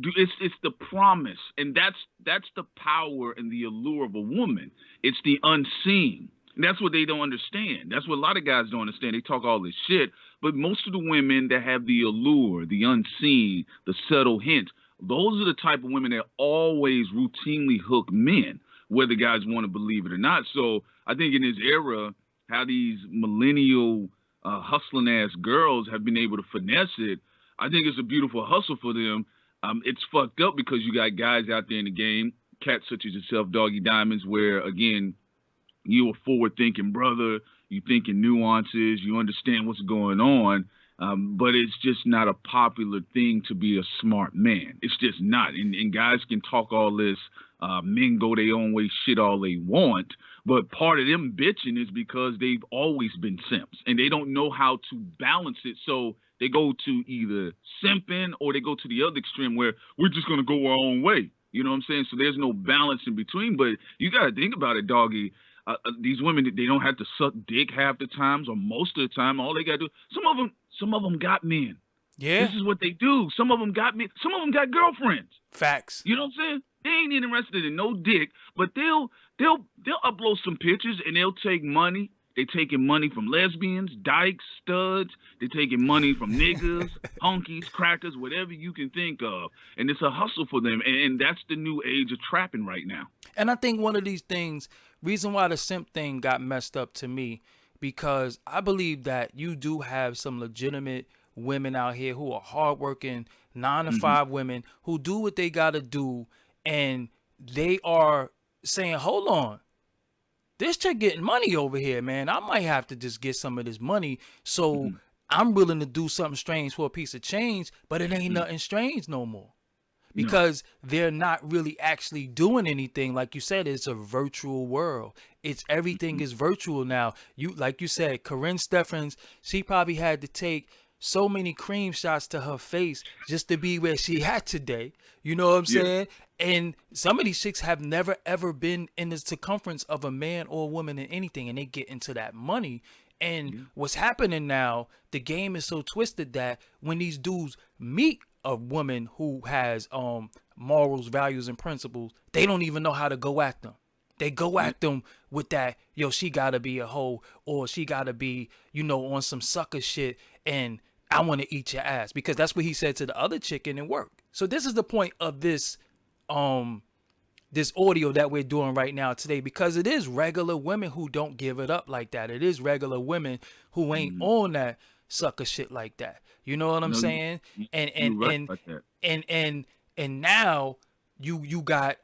A: It's the promise, and that's the power and the allure of a woman. It's the unseen. And that's what they don't understand. That's what a lot of guys don't understand. They talk all this shit, but most of the women that have the allure, the unseen, the subtle hints, those are the type of women that always routinely hook men, whether guys want to believe it or not. So I think in this era, how these millennial hustling ass girls have been able to finesse it, I think it's a beautiful hustle for them. It's fucked up because you got guys out there in the game, cats such as yourself, Doggy Diamonds, where, again, you're a forward-thinking brother, you thinking nuances, you understand what's going on. But it's just not a popular thing to be a smart man. It's just not. And guys can talk all this, men go their own way shit all they want. But part of them bitching is because they've always been simps and they don't know how to balance it. So they go to either simping or they go to the other extreme where we're just going to go our own way. You know what I'm saying? So there's no balance in between. But you got to think about it, doggy. These women, they don't have to suck dick half the times or most of the time. All they got to do, some of them got men.
B: Yeah.
A: This is what they do. Some of them got men. Some of them got girlfriends.
B: Facts.
A: You know what I'm saying? They ain't interested in no dick, but they'll upload some pictures and they'll take money. They taking money from lesbians, dykes, studs. They taking money from niggas, honkies, crackers, whatever you can think of. And it's a hustle for them. And that's the new age of trapping right now.
B: And I think one of these things, reason why the simp thing got messed up to me, because I believe that you do have some legitimate women out here who are hardworking, 9-to-5 women who do what they got to do. And they are saying, hold on, this chick getting money over here, man. I might have to just get some of this money. So I'm willing to do something strange for a piece of change, but it ain't nothing strange no more. Because they're not really actually doing anything. Like you said, it's a virtual world. It's everything is virtual now. Like you said, Corinne Steffens, she probably had to take so many cream shots to her face just to be where she at today. You know what I'm saying? And some of these chicks have never ever been in the circumference of a man or a woman in anything, and they get into that money. And what's happening now, the game is so twisted that when these dudes meet a woman who has morals, values, and principles, they don't even know how to go at them. They go at them with that, yo, she gotta be a hoe, or she gotta be, on some sucker shit, and I want to eat your ass, because that's what he said to the other chick, and it worked. So this is the point of this this audio that we're doing right now today, because it is regular women who don't give it up like that. It is regular women who ain't on that sucker shit like that. You know what I'm saying? And now you got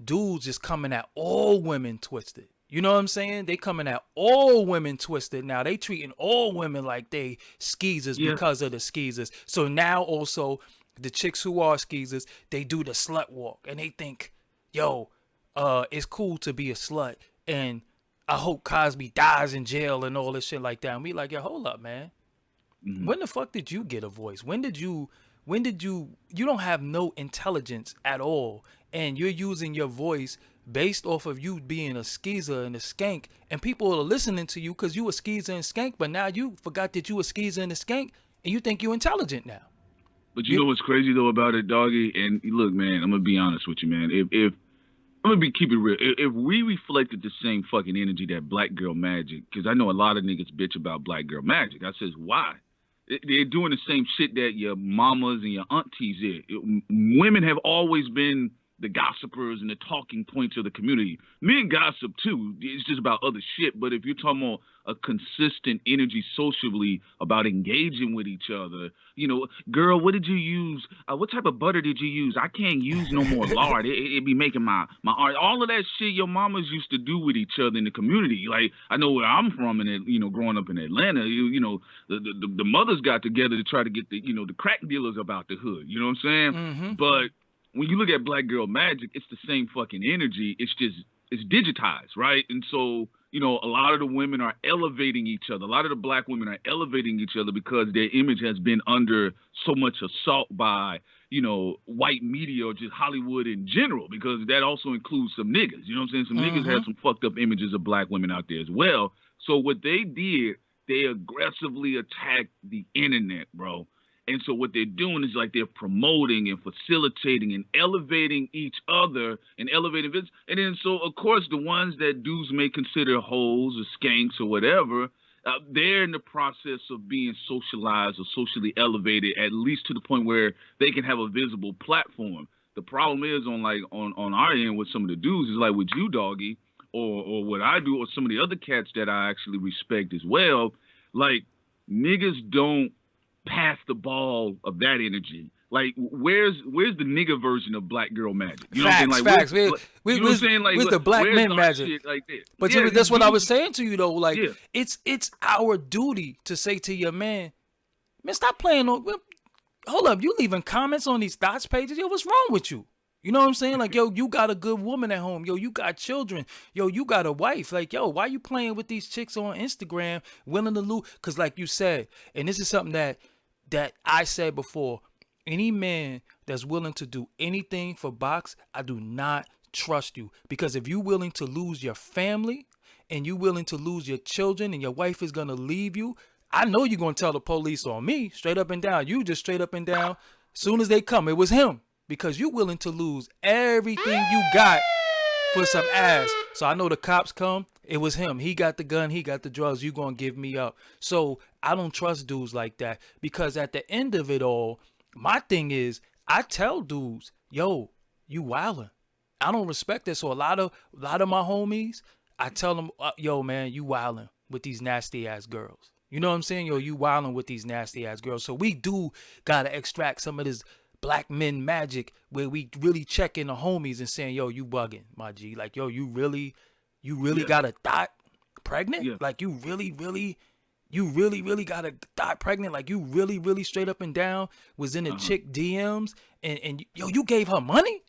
B: dudes just coming at all women twisted. You know what I'm saying? They coming at all women twisted now. They treating all women like they skeezers because of the skeezers. So now also the chicks who are skeezers, they do the slut walk and they think, yo, it's cool to be a slut, and I hope Cosby dies in jail and all this shit like that. And we like, yo, hold up, man. When the fuck did you get a voice? When did you don't have no intelligence at all, and you're using your voice based off of you being a skeezer and a skank, and people are listening to you because you a skeezer and skank, but now you forgot that you a skeezer and a skank, and you think you intelligent now.
A: But you know what's crazy though about it, doggy? And look, man, I'm gonna be honest with you, man. If I'm gonna keep it real. If we reflected the same fucking energy that Black Girl Magic, because I know a lot of niggas bitch about Black Girl Magic. I says, why? They're doing the same shit that your mamas and your aunties did. Women have always been the gossipers and the talking points of the community. Men gossip too. It's just about other shit. But if you're talking about a consistent energy socially about engaging with each other, girl, what did you use? What type of butter did you use? I can't use no more lard. It be making my art. All of that shit your mamas used to do with each other in the community. Like, I know where I'm from, and growing up in Atlanta, the mothers got together to try to get the crack dealers about the hood. You know what I'm saying? But when you look at Black Girl Magic, it's the same fucking energy. It's digitized, right? And so, a lot of the women are elevating each other. A lot of the Black women are elevating each other because their image has been under so much assault by, white media or just Hollywood in general, because that also includes some niggas. You know what I'm saying? Some niggas have some fucked up images of Black women out there as well. So what they did, they aggressively attacked the internet, bro. And so what they're doing is like they're promoting and facilitating and elevating each other and elevating this. And then so, of course, the ones that dudes may consider hoes or skanks or whatever, they're in the process of being socialized or socially elevated, at least to the point where they can have a visible platform. The problem is on our end with some of the dudes is like with you, Doggy, or what I do, or some of the other cats that I actually respect as well. Like, niggas don't pass the ball of that energy. Like, where's the nigga version of Black Girl Magic? You know
B: facts,
A: what I'm saying? Like,
B: facts. Where's the Black men magic?
A: Like that?
B: But that's what I was saying to you though. Like, it's our duty to say to your man, Man, stop playing on. Hold up, you leaving comments on these thoughts pages? Yo, what's wrong with you? You know what I'm saying? Like, yo, you got a good woman at home. Yo, you got children. Yo, you got a wife. Like, yo, why you playing with these chicks on Instagram, willing to lose? Because, like you said, and this is something that I said before, any man that's willing to do anything for box, I do not trust you. Because if you willing to lose your family and you willing to lose your children and your wife is going to leave you, I know you're going to tell the police on me, straight up and down. You just straight up and down. Soon as they come, it was him. Because you willing to lose everything you got for some ass. So I know the cops come, it was him. He got the gun, he got the drugs, you gonna give me up. So I don't trust dudes like that. Because at the end of it all, my thing is, I tell dudes, yo, you wildin'. I don't respect that. So a lot of my homies, I tell them, yo, man, you wildin' with these nasty ass girls. You know what I'm saying? Yo, you wildin' with these nasty ass girls. So we do gotta extract some of this black men magic where we really checking the homies and saying, yo, you bugging, my G. Like, yo, you really got a thought pregnant?
A: Yeah.
B: Like, you really got a thought pregnant? Like, you really straight up and down was in the chick DMs and yo, you gave her money?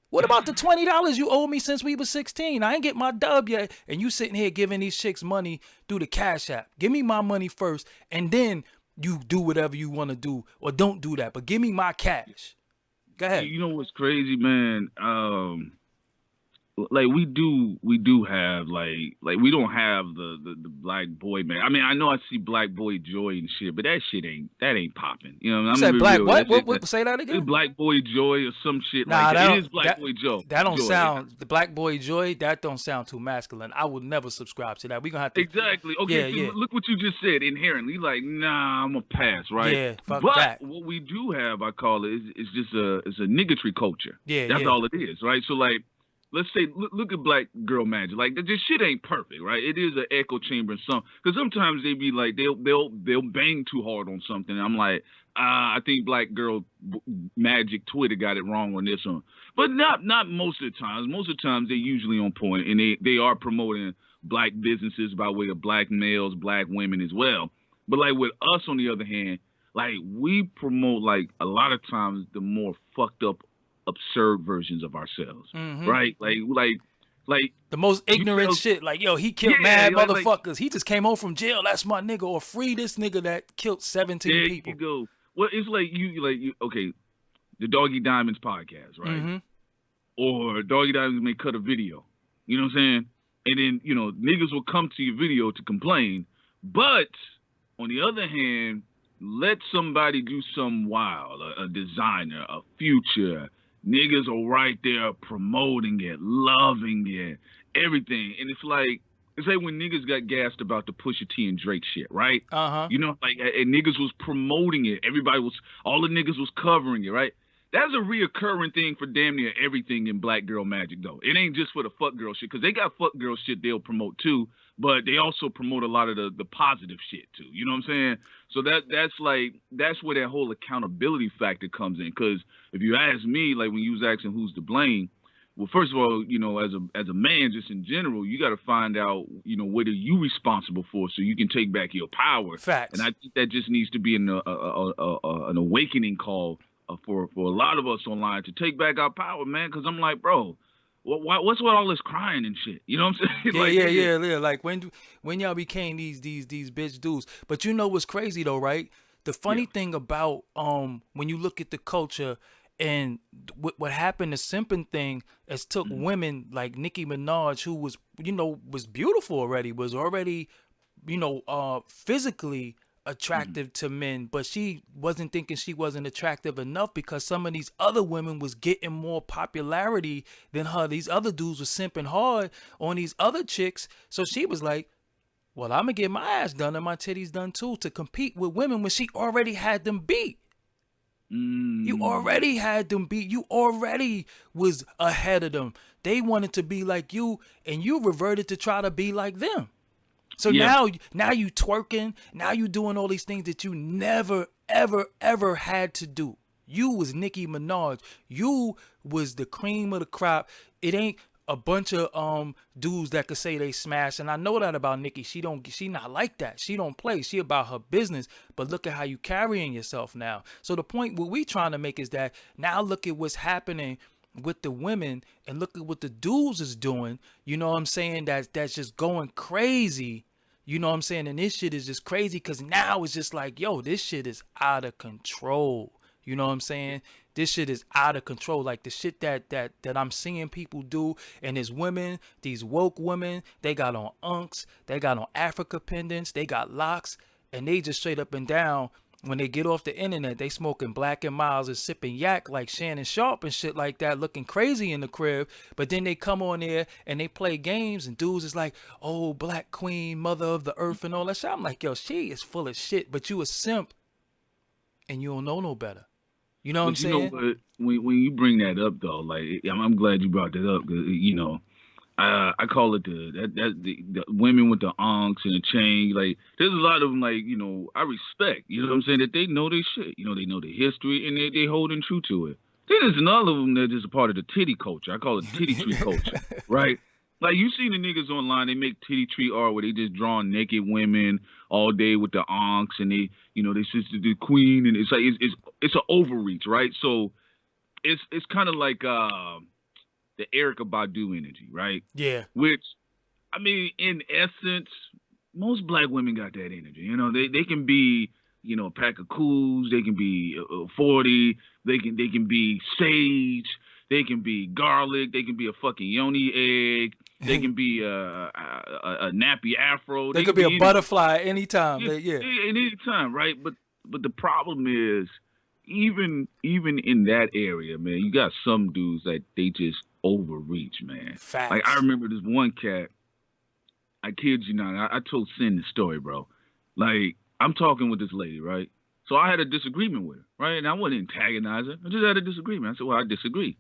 B: What about the $20 you owe me since we was 16? I ain't get my dub yet. And you sitting here giving these chicks money through the Cash App. Give me my money first, and then you do whatever you want to do, or don't do that. But give me my cash. Go ahead.
A: You know what's crazy, man? Like we do have like we don't have the black boy, man. I mean, I know I see black boy joy and shit, but that ain't popping. You know,
B: You
A: I'm
B: said black
A: real.
B: what? Say that again.
A: It's black boy joy or some shit
B: Nah,
A: like
B: that
A: that. It is black boy joy.
B: That don't
A: joy.
B: sound the black boy joy. That don't sound too masculine. I would never subscribe to that. We gonna have to
A: Exactly. Okay,
B: Yeah,
A: so
B: yeah.
A: look what you just said. Inherently, like, nah, I'm a pass, right?
B: Yeah, fuck
A: but
B: that.
A: what we do have, I call it, is just it's a niggatry culture.
B: Yeah,
A: That's
B: yeah.
A: all it is, right? So like, let's say, look at black girl magic. Like, this shit ain't perfect, right? It is an echo chamber in some, because sometimes they be like, they'll bang too hard on something. And I'm like, I think black girl magic Twitter got it wrong on this one, but not most of the times. Most of the times they're usually on point, and they are promoting black businesses by way of black males, black women as well. But like with us, on the other hand, like we promote like a lot of times the more fucked up, absurd versions of ourselves, right? Like
B: the most ignorant shit. Like, yo, he killed mad
A: like,
B: motherfuckers. He just came home from jail. That's my nigga. Or free this nigga that killed 17
A: there
B: people.
A: you go. Well, it's like you okay, the Doggy Diamonds podcast, right? Or Doggy Diamonds may cut a video. You know what I'm saying? And then, you know, niggas will come to your video to complain. But on the other hand, let somebody do some wild, a designer, a future. Niggas are right there promoting it, loving it, everything. And it's like when niggas got gassed about the Pusha T and Drake shit, right? You know, like, and niggas was promoting it. All the niggas was covering it, right? That's a reoccurring thing for damn near everything in black girl magic, though. It ain't just for the fuck girl shit, because they got fuck girl shit they'll promote too, but they also promote a lot of the positive shit too. You know what I'm saying? So that's where that whole accountability factor comes in. Because if you ask me, like when you was asking who's to blame, well, first of all, you know, as a man, just in general, you got to find out, you know, what are you responsible for, so you can take back your power.
B: Facts.
A: And I think that just needs to be an awakening call for a lot of us online to take back our power, man. Because I'm like, bro, what's with all this crying and shit? You know what I'm saying?
B: Yeah. Like when y'all became these bitch dudes. But you know what's crazy though, right? The funny thing about when you look at the culture and what happened, the simping thing, has took women like Nicki Minaj, who was beautiful already, was already physically attractive to men, but she wasn't thinking she wasn't attractive enough because some of these other women was getting more popularity than her. These other dudes was simping hard on these other chicks, so she was like, well, I'm gonna get my ass done and my titties done too to compete with women when she already had them beat. You already had them beat. You already was ahead of them. They wanted to be like you, and you reverted to try to be like them. So now you twerking, now you doing all these things that you never, ever had to do. You was Nicki Minaj. You was the cream of the crop. It ain't a bunch of dudes that could say they smash, and I know that about Nikki. She not like that. She don't play. She about her business. But look at how you carrying yourself now. So the point what we trying to make is that now look at what's happening with the women and look at what the dudes is doing. You know what I'm saying? That's just going crazy. You know what I'm saying? And this shit is just crazy because now it's just like, yo, this shit is out of control. You know what I'm saying? This shit is out of control. Like the shit that I'm seeing people do, and there's women, these woke women, they got on unks, they got on Africa pendants, they got locks, and they just straight up and down. When they get off the internet, they smoking Black and Miles and sipping yak like Shannon Sharp and shit like that, looking crazy in the crib. But then they come on there and they play games, and dudes is like, oh, Black Queen, Mother of the Earth, and all that shit. I'm like, yo, she is full of shit, but you a simp and you don't know no better. You know what I'm
A: But you know
B: saying?
A: what? When you bring that up though, like I'm glad you brought that up because I call it the women with the onks and the chain. Like there's a lot of them. Like I respect. You know what I'm saying? That they know their shit. They know their history and they holding true to it. Then there's another of them that is a part of the titty culture. I call it titty tree culture, right? Like you see the niggas online, they make titty tree art where they just draw naked women all day with the onks and they sister the queen and it's like it's an overreach, right? So it's kind of like the Erica Badu energy, right?
B: Yeah.
A: Which, I mean, in essence, most black women got that energy. They can be, a pack of cools. They can be 40. They can be sage. They can be garlic. They can be a fucking yoni egg. They can be a nappy afro.
B: They
A: They
B: could
A: can
B: be
A: be
B: a
A: anything.
B: butterfly anytime.
A: Yeah,
B: Yeah.
A: at any time, right? But the problem is, even in that area, man, you got some dudes that they just overreach, man. Like I
B: Facts.
A: remember this one cat. I kid you not. I told Sin the story, bro. Like I'm talking with this lady, right? So I had a disagreement with her, right? And I wasn't antagonizing. I just had a disagreement. I said, well, I disagree.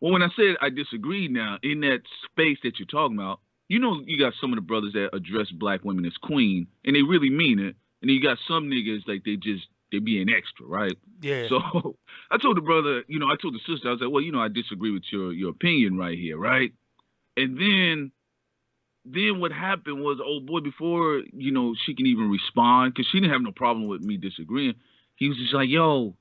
A: Well, when I said I disagree now, in that space that you're talking about, you got some of the brothers that address black women as queen, and they really mean it. And then you got some niggas like they being extra, right?
B: Yeah.
A: So I told the brother, I told the sister, I was like, well, I disagree with your opinion right here, right? And then what happened was, oh boy, before she can even respond, because she didn't have no problem with me disagreeing. He was just like, yo,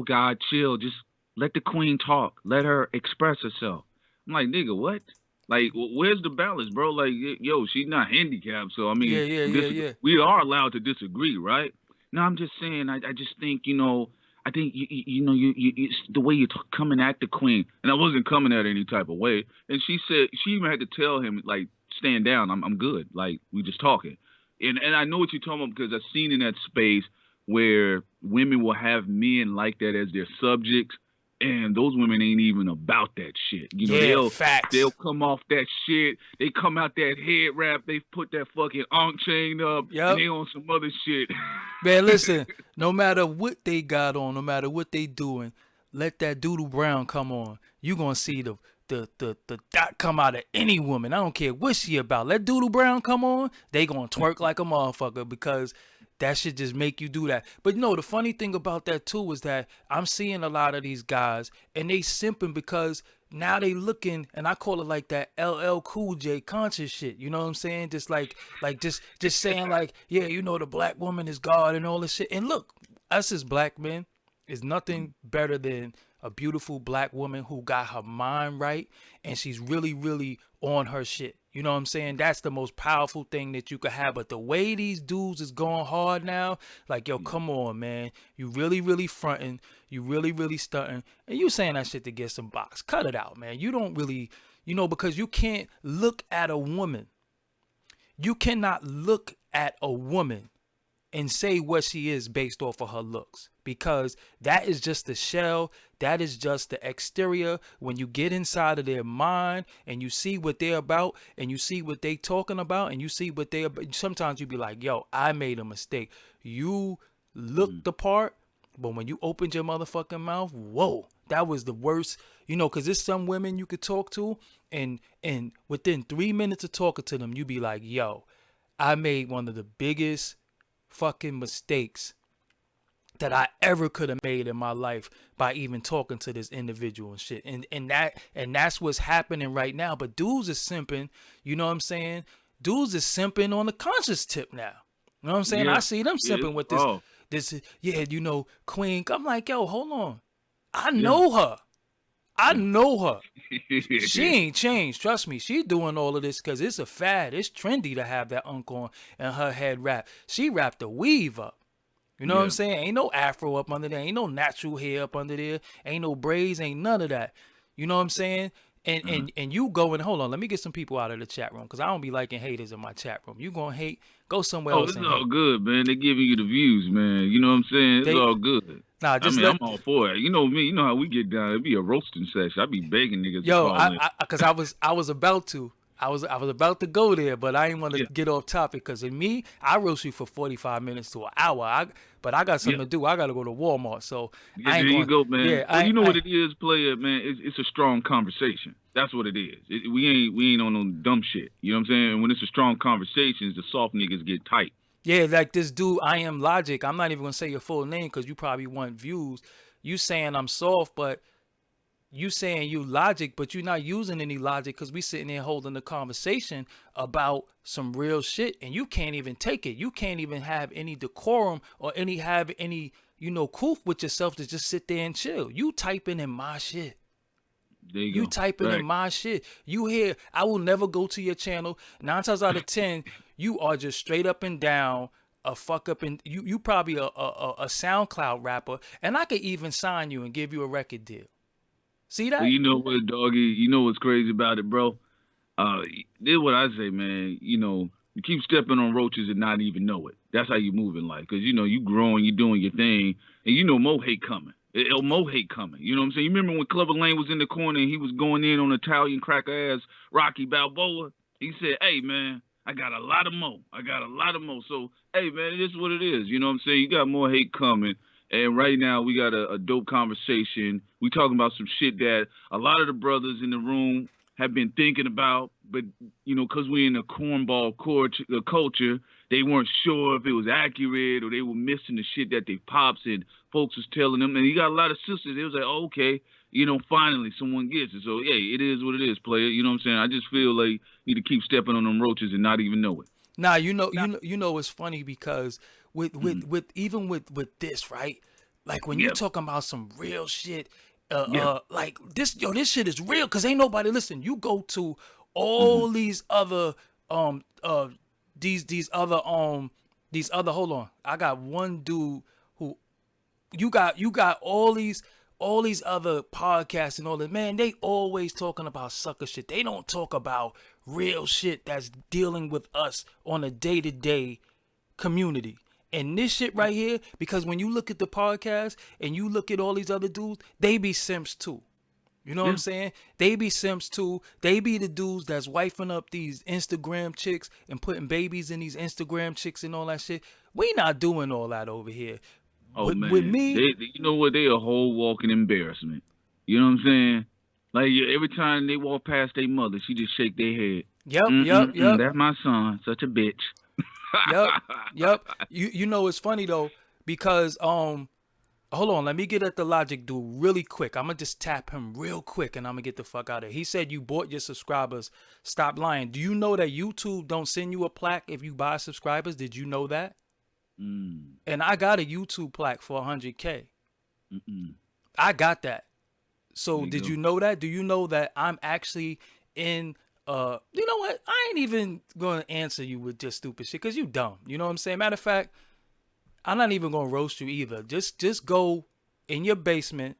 A: God, chill, just let the queen talk, let her express herself. I'm like, nigga, what? Like, where's the balance, bro? Like, yo, she's not handicapped, so I
B: Yeah.
A: mean,
B: Yeah. Yeah. Yeah.
A: we are allowed to disagree, right? No, I'm just saying, I just think, I think it's the way you're coming at the queen, and I wasn't coming at her any type of way. And she said she even had to tell him like, stand down. I'm good. Like we just talking. And I know what you're talking about because I've seen in that space where women will have men like that as their subjects, and those women ain't even about that shit.
B: Yeah.
A: They'll
B: Facts.
A: come off that shit. They come out that head wrap. They put that fucking ankh chain up, and
B: Yep.
A: they on some other shit.
B: Man, listen, no matter what they got on, no matter what they doing, let that doodle brown come on. You gonna see the dot come out of any woman. I don't care what she about. Let doodle brown come on, they gonna twerk like a motherfucker because that should just make you do that. But the funny thing about that too is that I'm seeing a lot of these guys and they simping because now they looking, and I call it like that LL Cool J conscious shit. You know what I'm saying? Just like just saying like, yeah, the black woman is God and all this shit. And look, us as black men is nothing better than a beautiful black woman who got her mind right and she's really, really on her shit. You know what I'm saying? That's the most powerful thing that you could have. But the way these dudes is going hard now, like, yo, come on, man. You really, really fronting. You really, really stunting. And you saying that shit to get some box. Cut it out, man. You don't really, because you can't look at a woman. You cannot look at a woman and say what she is based off of her looks, because that is just the shell, that is just the exterior. When you get inside of their mind and you see what they're about and you see what they talking about and you see what they about, sometimes you be like, yo, I made a mistake. You look the part, but when you opened your motherfucking mouth, whoa, that was the worst. Because there's some women you could talk to, and within 3 minutes of talking to them, you be like, yo, I made one of the biggest fucking mistakes that I ever could have made in my life by even talking to this individual and shit. And that's what's happening right now. But dudes is simping, you know what I'm saying? Dudes is simping on the conscious tip now. You know what I'm saying? I
A: Yeah.
B: see them
A: Yeah.
B: simping with
A: Oh.
B: this, yeah, you know, Queen. I'm like, yo, hold on. I
A: Yeah.
B: know her. I
A: Yeah.
B: know her. She ain't changed. Trust me. She's doing all of this because it's a fad. It's trendy to have that on and her head wrap. She wrapped the weave up. You know what I'm
A: Yeah.
B: saying? Ain't no afro up under there. Ain't no natural hair up under there. Ain't no braids. Ain't none of that. You know what I'm saying? And
A: Uh-huh.
B: and you going, hold on, let me get some people out of the chat room because I don't be liking haters in my chat room. You gonna hate, go somewhere
A: Oh,
B: else
A: it's
B: and
A: all
B: hate.
A: good, man. They giving you the views, man. You know what I'm saying? It's
B: They
A: all good.
B: nah,
A: I
B: just
A: mean, I'm
B: let
A: all for it. You know me. You know how we get down. It'd be a roasting session. I be begging niggas to
B: yo,
A: call in.
B: because I was about to. I was about to go there, but I didn't want to
A: Yeah.
B: get off topic because in me, I roast you for 45 minutes to an hour. But I got
A: Yeah.
B: something to do. I got to go to Walmart, so
A: Yeah,
B: I
A: there
B: ain't
A: you
B: going.
A: go, man.
B: Yeah,
A: Well, you know what
B: I
A: it is, player, man. It's a strong conversation. That's what it is. We ain't on no dumb shit. You know what I'm saying? When it's a strong conversations, the soft niggas get tight.
B: yeah, like this dude, I am Logic. I'm not even gonna say your full name because you probably want views. You saying I'm soft, but you saying you Logic, but you're not using any logic because we sitting there holding a conversation about some real shit, and you can't even take it. You can't even have any decorum or have any coof with yourself to just sit there and chill. You typing in my shit.
A: There you
B: You
A: go.
B: typing in
A: Right.
B: my shit. You hear, I will never go to your channel. 9 times out of 10, you are just straight up and down a fuck up, and you probably a SoundCloud rapper, and I could even sign you and give you a record deal. See
A: Well,
B: that?
A: you know what, doggy? You know what's crazy about it, bro? Uh, this is what I say, man. You keep stepping on roaches and not even know it. That's how you move in life. Cause you growing, you doing your thing, and more hate coming. More hate coming. You know what I'm saying? You remember when Clever Lane was in the corner and he was going in on Italian cracker ass Rocky Balboa? He said, "Hey, man, I got a lot of more. I got a lot of more. So, hey, man, it is what it is. You know what I'm saying? You got more hate coming." And right now we got a dope conversation. We talking about some shit that a lot of the brothers in the room have been thinking about, but because we're in a cornball culture, they weren't sure if it was accurate or they were missing the shit that they pops and folks was telling them. And you got a lot of sisters. They was like, oh, okay, finally someone gets it. So yeah, it is what it is, player. You know what I'm saying? I just feel like you need to keep stepping on them roaches and not even know it.
B: Now it's funny because with even with this, right? Like when you
A: Yeah,
B: talking about some real shit,
A: yeah,
B: like this shit is real because ain't nobody listen. You go to
A: hmm
B: all these other these other hold on. I got one dude who you got all these other podcasts and all that. Man, they always talking about sucker shit. They don't talk about real shit that's dealing with us on a day-to-day community. And this shit right here, because when you look at the podcast and you look at all these other dudes, they be simps too. You know what I'm
A: yeah.
B: saying? They be simps too. They be the dudes that's wifing up these Instagram chicks and putting babies in these Instagram chicks and all that shit. We not doing all that over here.
A: Oh
B: With
A: man,
B: me,
A: you know what? They a whole walking embarrassment. You know what I'm saying? Like yeah, every time they walk past their mother, she just shake their head.
B: yep, yep,
A: Mm-mm-mm,
B: yep.
A: that's my son, such a bitch.
B: Yep, yep. You know it's funny though because hold on, let me get at the Logic dude really quick. I'm gonna just tap him real quick and I'm gonna get the fuck out of here. He said you bought your subscribers. Stop lying. Do you know that YouTube don't send you a plaque if you buy subscribers? Did you know that?
A: Mm,
B: And I got a YouTube plaque for 100K.
A: mm-mm.
B: I got that.
A: There
B: So
A: you
B: did
A: go.
B: you know that? Do you know that I'm actually in you know what? I ain't even gonna answer you with just stupid shit because you dumb. You know what I'm saying? Matter of fact, I'm not even gonna roast you either. Just go in your basement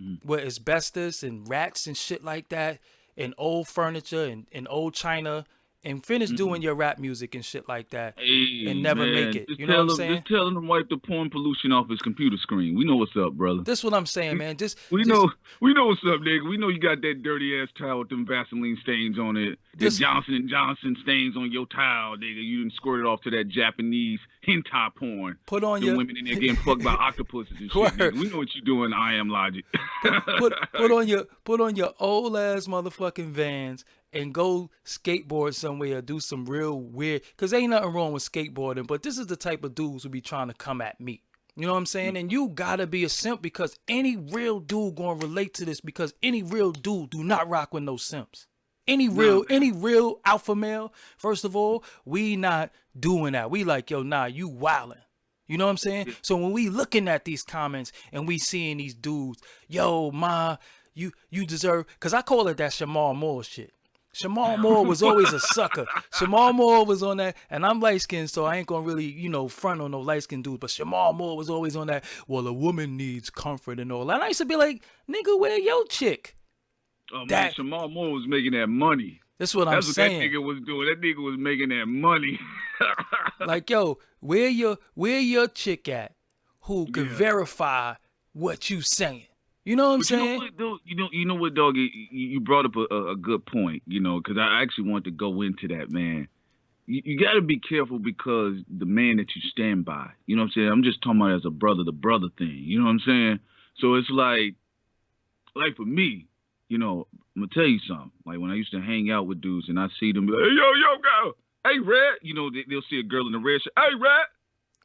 A: Mm,
B: with asbestos and rats and shit like that, and old furniture and old china, and finish doing
A: mm-mm.
B: your rap music and shit like that, and
A: Hey
B: never make
A: man,
B: it. You know what I'm saying?
A: just tell him to wipe the porn pollution off his computer screen. We know what's up, brother.
B: This what I'm saying,
A: We
B: man.
A: we
B: Just,
A: know we know what's up, nigga. We know you got that dirty ass towel with them Vaseline stains on it. That
B: just
A: Johnson and Johnson stains on your towel, nigga. You didn't squirt it off to that Japanese hentai porn.
B: put on
A: Them
B: your
A: women in there getting fucked by octopuses and shit,
B: word.
A: nigga. We know what you doing. I am logic.
B: Put on your old ass motherfucking Vans and go skateboard somewhere or do some real weird. Cause ain't nothing wrong with skateboarding, but this is the type of dudes who be trying to come at me. You know what I'm saying? And you gotta be a simp because any real dude gonna relate to this because any real dude do not rock with no simps.
A: Nah,
B: Any real alpha male, first of all, we not doing that. We like, yo, nah, you wildin'. You know what I'm saying?
A: man.
B: So when we looking at these comments and we seeing these dudes, yo, ma, you deserve, cause I call it that Shamal Moore shit. Shamal Moore was always a sucker. Shamal Moore was on that, and I'm light skinned, so I ain't gonna really, front on no light skinned dudes. But Shamal Moore was always on that. Well, a woman needs comfort and all that. And I used to be like, nigga, where your chick?
A: Oh man,
B: That
A: Jamal Moore was making that money.
B: that's what I'm
A: That's what
B: saying.
A: that nigga was doing. That nigga was making that money.
B: Like, yo, where your chick at? Who could
A: Yeah.
B: verify what you saying? You know what I'm
A: But you know
B: saying?
A: what, though? You know what, Doggy? You brought up a good point. You know, because I actually want to go into that, man. You got to be careful because the man that you stand by. You know what I'm saying? I'm just talking about as a brother, the brother thing. You know what I'm saying? So it's like for me, you know, I'm gonna tell you something. Like when I used to hang out with dudes and I see them, be like, hey, yo, girl, hey, Red. You know, they'll see a girl in the red shirt. Hey, Red,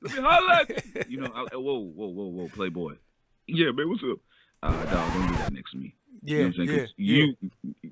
A: let me holler at you. You know, whoa, Playboy. Yeah, man, what's up? Dog, don't do that next to me. You know
B: Yeah,
A: what I'm saying?
B: yeah,
A: 'Cause
B: yeah.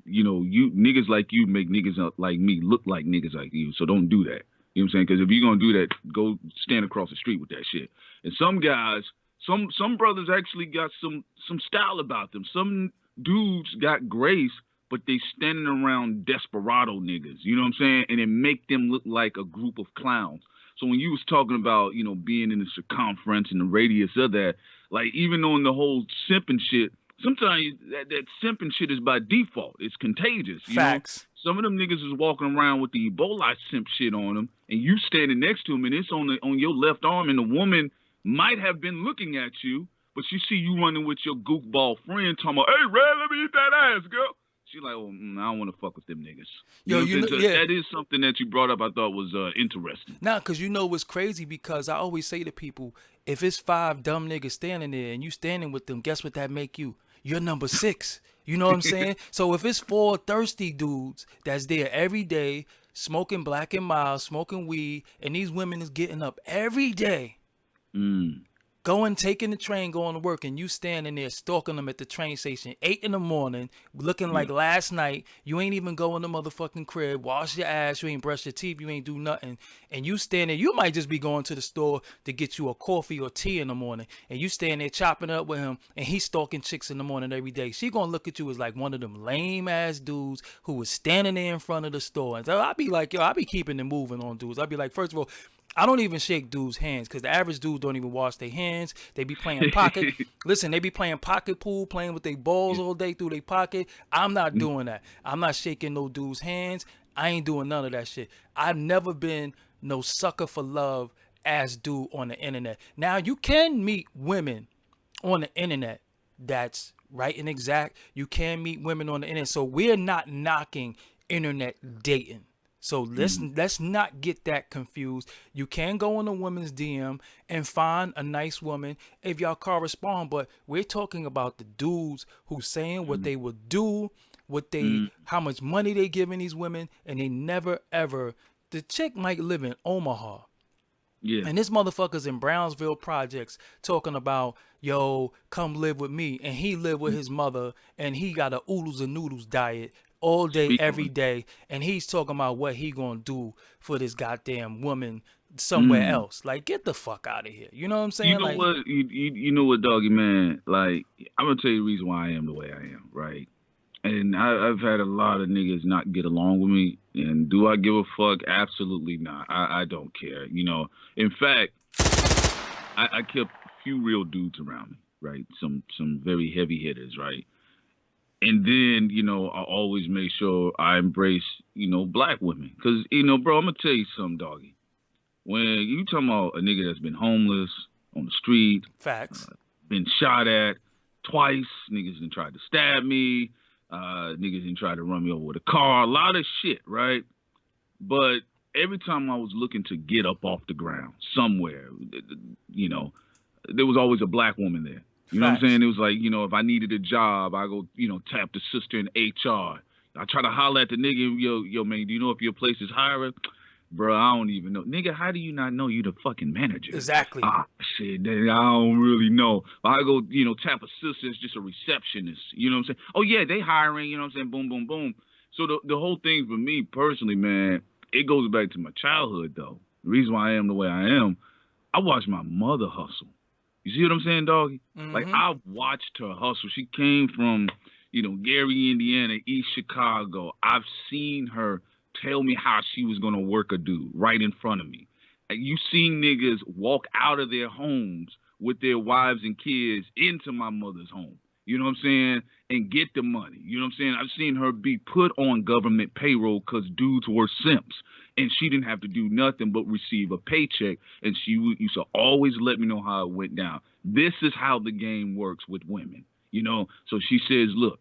A: you niggas like you make niggas like me look like niggas like you. So don't do that. You know what I'm saying? Because if you're gonna do that, go stand across the street with that shit. And some guys, some brothers actually got some style about them. Some dudes got grace, but they standing around desperado niggas. You know what I'm saying? And it make them look like a group of clowns. So when you was talking about, you know, being in the circumference and the radius of that, like even on the whole simping shit, sometimes that simping shit is by default. It's contagious, you know.
B: Facts.
A: Some of them niggas is walking around with the Ebola simp shit on them, and you standing next to them, and it's on your left arm, and the woman might have been looking at you, but she see you running with your goofball friend, talking about, "Hey, Red, let me eat that ass, girl." She like, "Oh, I don't want to fuck with them niggas." You
B: Yo,
A: know what I'm saying? So
B: yeah.
A: that is something that you brought up. I thought was interesting.
B: Nah, cause you know what's crazy because I always say to people, if it's 5 dumb niggas standing there and you standing with them, guess what that make you? You're number 6. You know what I'm saying? So if it's 4 thirsty dudes that's there every day, smoking black and mild, smoking weed, and these women is getting up every day,
A: Mm.
B: going, taking the train, going to work, and you standing there stalking them at the train station, 8 in the morning, looking like
A: Yeah.
B: last night. You ain't even go in the motherfucking crib, wash your ass, you ain't brush your teeth, you ain't do nothing. And you stand there, you might just be going to the store to get you a coffee or tea in the morning. And you stand there chopping up with him, and he's stalking chicks in the morning every day. She gonna look at you as like one of them lame ass dudes who was standing there in front of the store. And so I be like, yo, I be keeping it moving on dudes. I be like, first of all, I don't even shake dudes' hands because the average dudes don't even wash their hands. They be playing pocket. Listen, they be playing pocket pool, playing with their balls all day through their pocket. I'm not doing that. I'm not shaking no dude's hands. I ain't doing none of that shit. I've never been no sucker for love ass dude on the internet. Now you can meet women on the internet that's right and exact. You can meet women on the internet. So we're not knocking internet dating. So let's not get that confused. You can go in a woman's DM and find a nice woman if y'all correspond, but we're talking about the dudes who saying what they would do, how much money they giving these women, and they never ever. The chick might live in Omaha.
A: Yeah.
B: And this motherfucker's in Brownsville projects talking about, yo, come live with me. And he live with his mother and he got a oodles and noodles diet all day,
A: Speak
B: every
A: on it.
B: day. And he's talking about what he gonna do for this goddamn woman somewhere else. Like, get the fuck out of here. You know what I'm
A: You
B: saying?
A: know
B: Like,
A: what? You know what, Doggy Man? Like, I'm gonna tell you the reason why I am the way I am, right? And I've had a lot of niggas not get along with me. And do I give a fuck? Absolutely not. I don't care. You know, in fact, I kept a few real dudes around me, right? Some very heavy hitters, right? And then, you know, I always make sure I embrace, you know, black women. Cause, you know, bro, I'm gonna tell you something, Doggy. When you talking about a nigga that's been homeless on the street,
B: facts.
A: been shot at twice, niggas done tried to stab me, niggas done tried to run me over with a car, a lot of shit, right? But every time I was looking to get up off the ground somewhere, you know, there was always a black woman there. You know what I'm
B: Facts.
A: saying? It was like, you know, if I needed a job, I go, you know, tap the sister in HR. I try to holler at the nigga, yo, man, do you know if your place is hiring? bro, I don't even know. Nigga, how do you not know you the fucking manager?
B: Exactly.
A: Ah, shit, nigga, I don't really know. I go, tap a sister as just a receptionist. You know what I'm saying? Oh, yeah, they hiring, you know what I'm saying? Boom, boom, boom. So the whole thing for me personally, man, it goes back to my childhood, though. The reason why I am the way I am, I watched my mother hustle. You see what I'm saying, doggy? Like,
B: Mm-hmm.
A: I watched her hustle. She came from, Gary, Indiana, East Chicago. I've seen her tell me how she was gonna work a dude right in front of me. And you seen niggas walk out of their homes with their wives and kids into my mother's home. You know what I'm saying? And get the money. You know what I'm saying? I've seen her be put on government payroll because dudes were simps. And she didn't have to do nothing but receive a paycheck. And she used to always let me know how it went down. This is how the game works with women. So she says, look,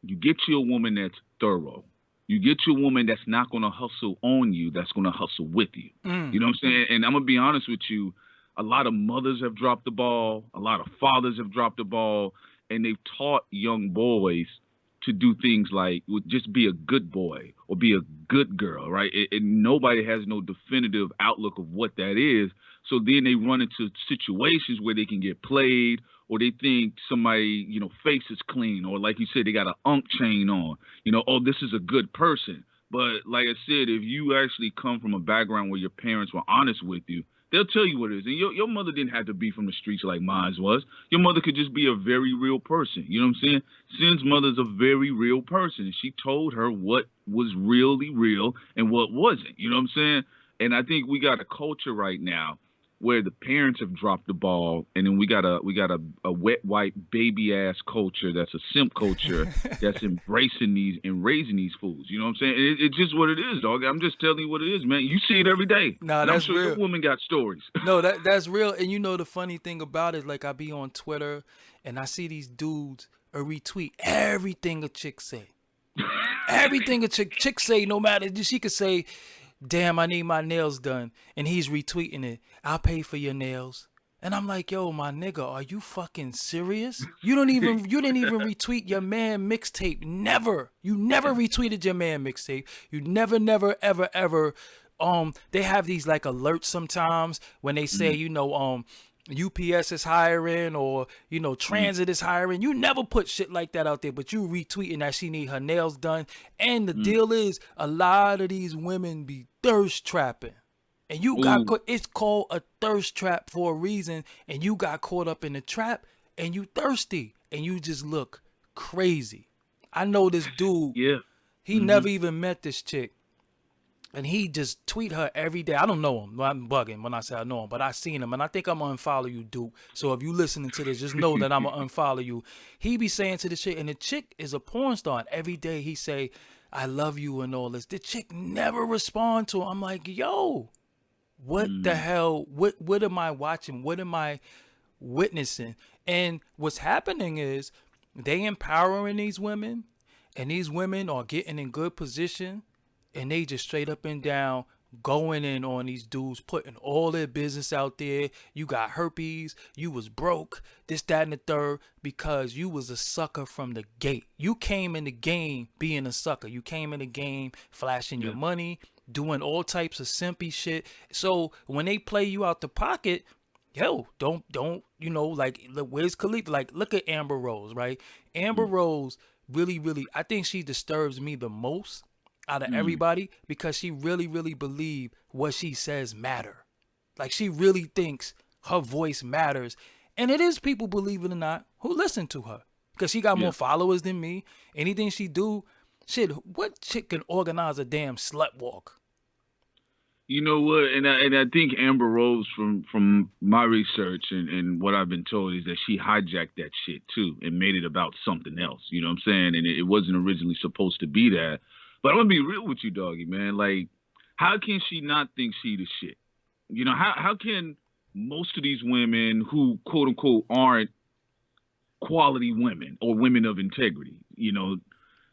A: you get you a woman that's thorough. You get you a woman that's not going to hustle on you, that's going to hustle with you.
B: Mm.
A: You know what I'm saying? And I'm going to be honest with you. A lot of mothers have dropped the ball. A lot of fathers have dropped the ball. And they've taught young boys to do things like just be a good boy or be a good girl, right? And nobody has no definitive outlook of what that is. So then they run into situations where they can get played, or they think somebody, face is clean, or like you said, they got an unk chain on, oh, this is a good person. But like I said, if you actually come from a background where your parents were honest with you, they'll tell you what it is. And your mother didn't have to be from the streets like mine was. Your mother could just be a very real person. You know what I'm saying? Sin's mother's a very real person. She told her what was really real and what wasn't. You know what I'm saying? And I think we got a culture right now where the parents have dropped the ball, and then we got a wet wipe baby ass culture that's a simp culture that's embracing these and raising these fools. You know what I'm saying? It's just what it is, dog. I'm just telling you what it is, man. You see it every day.
B: Nah,
A: And I'm
B: that's
A: sure your
B: real.
A: woman got stories.
B: No, that's real. And the funny thing about it, like I be on Twitter and I see these dudes retweet everything a chick say. Everything a chick say, no matter, she could say, damn, I need my nails done. And he's retweeting it. I'll pay for your nails. And I'm like, yo, my nigga, are you fucking serious? You didn't even retweet your man mixtape. Never. You never retweeted your man mixtape. You never, ever, ever. They have these like alerts sometimes when they say, UPS is hiring, or transit is hiring. You never put shit like that out there, but you retweeting that she need her nails done. And the deal is, a lot of these women be thirst trapping, and you got it's called a thirst trap for a reason, and you got caught up in the trap, and you thirsty, and you just look crazy. I know this dude.
A: Yeah.
B: He never even met this chick. And he just tweet her every day. I don't know him. I'm bugging when I say I know him, but I seen him, and I think I'm gonna unfollow you, Duke. So if you listening to this, just know that I'm gonna unfollow you. He be saying to the chick, and the chick is a porn star. And every day he say, "I love you" and all this. The chick never respond to him. I'm like, yo, what the hell? What am I watching? What am I witnessing? And what's happening is they empowering these women, and these women are getting in good position. And they just straight up and down going in on these dudes, putting all their business out there. You got herpes, you was broke, this, that, and the third, because you was a sucker from the gate. You came in the game being a sucker. You came in the game flashing your money, doing all types of simpy shit. So when they play you out the pocket, yo, don't, like, where's Khalifa? Like, look at Amber Rose, right? Amber Rose really, I think she disturbs me the most out of everybody, because she really believe what she says matter. Like, she really thinks her voice matters. And it is people, believe it or not, who listen to her, because she got more followers than me. Anything she do, shit, what chick can organize a damn slut walk?
A: You know what? And I think Amber Rose, from my research and what I've been told, is that she hijacked that shit too and made it about something else. You know what I'm saying? And it wasn't originally supposed to be that. But I'm gonna be real with you, doggy, man. Like, how can she not think she the shit? How can most of these women who quote unquote aren't quality women or women of integrity,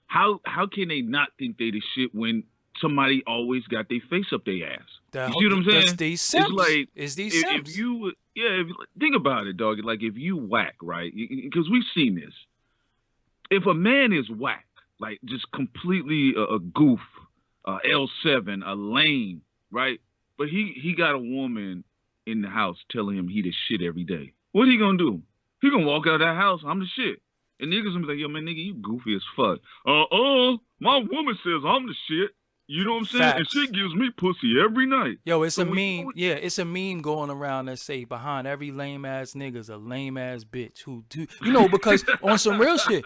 A: how can they not think they the shit when somebody always got their face up their ass? You see what I'm saying?
B: That's these simps.
A: It's like,
B: it's these simps.
A: If you think about it, doggy. Like, if you whack, right? Because we've seen this. If a man is whack, like just completely a goof, L7, a lame, right? But he got a woman in the house telling him he the shit every day. What he gonna do? He gonna walk out of that house, I'm the shit. And niggas gonna be like, yo, man, nigga, you goofy as fuck. My woman says I'm the shit. You know what I'm saying? And she
B: Facts.
A: gives me pussy every night.
B: Yo, it's
A: So
B: a
A: when
B: meme.
A: you
B: Yeah, it's a meme going around that say behind every lame ass nigga's a lame ass bitch who do you know because on some real shit,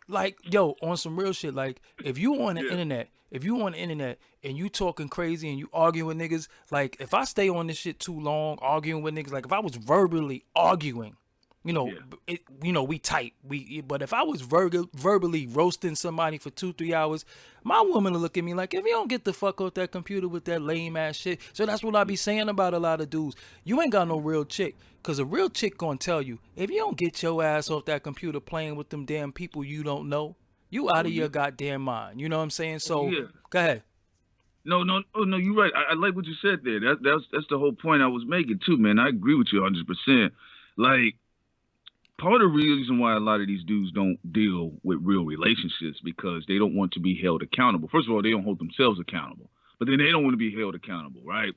B: like yo, on some real shit, like
A: yeah,
B: if you on the internet and you talking crazy and you arguing with niggas, like if I stay on this shit too long arguing with niggas, like if I was verbally arguing,
A: yeah,
B: we tight. But if I was verbally roasting somebody for 2-3 hours, my woman will look at me like, if you don't get the fuck off that computer with that lame ass shit. So that's what I be saying about a lot of dudes. You ain't got no real chick, cause a real chick gonna tell you, if you don't get your ass off that computer playing with them damn people you don't know, you out
A: oh
B: of your
A: yeah,
B: goddamn mind. You know what I'm saying?
A: oh
B: So
A: yeah.
B: go ahead.
A: No, no, oh no, you're right. I like what you said there. That's the whole point I was making too, man. I agree with you 100%. Like part of the reason why a lot of these dudes don't deal with real relationships because they don't want to be held accountable. First of all, they don't hold themselves accountable, but then they don't want to be held accountable, right?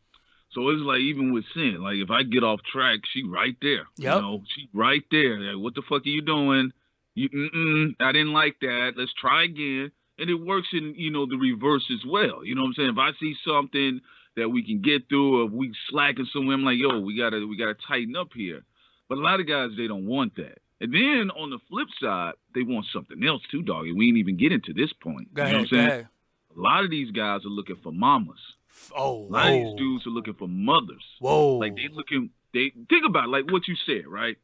A: So it's like even with sin, like if I get off track, she right there.
B: Yep.
A: She right there. Like, what the fuck are you doing? I didn't like that. Let's try again. And it works in the reverse as well. You know what I'm saying? If I see something that we can get through, or if we slacking somewhere, I'm like, yo, we gotta tighten up here. But a lot of guys they don't want that. And then on the flip side, they want something else too, doggy. We ain't even getting to this point.
B: Go
A: You know what
B: ahead.
A: I'm
B: Go
A: saying?
B: ahead.
A: A lot of these guys are looking for mamas.
B: Oh,
A: A lot of these
B: whoa,
A: dudes are looking for mothers. Like
B: whoa.
A: they think about it, like what you said, right?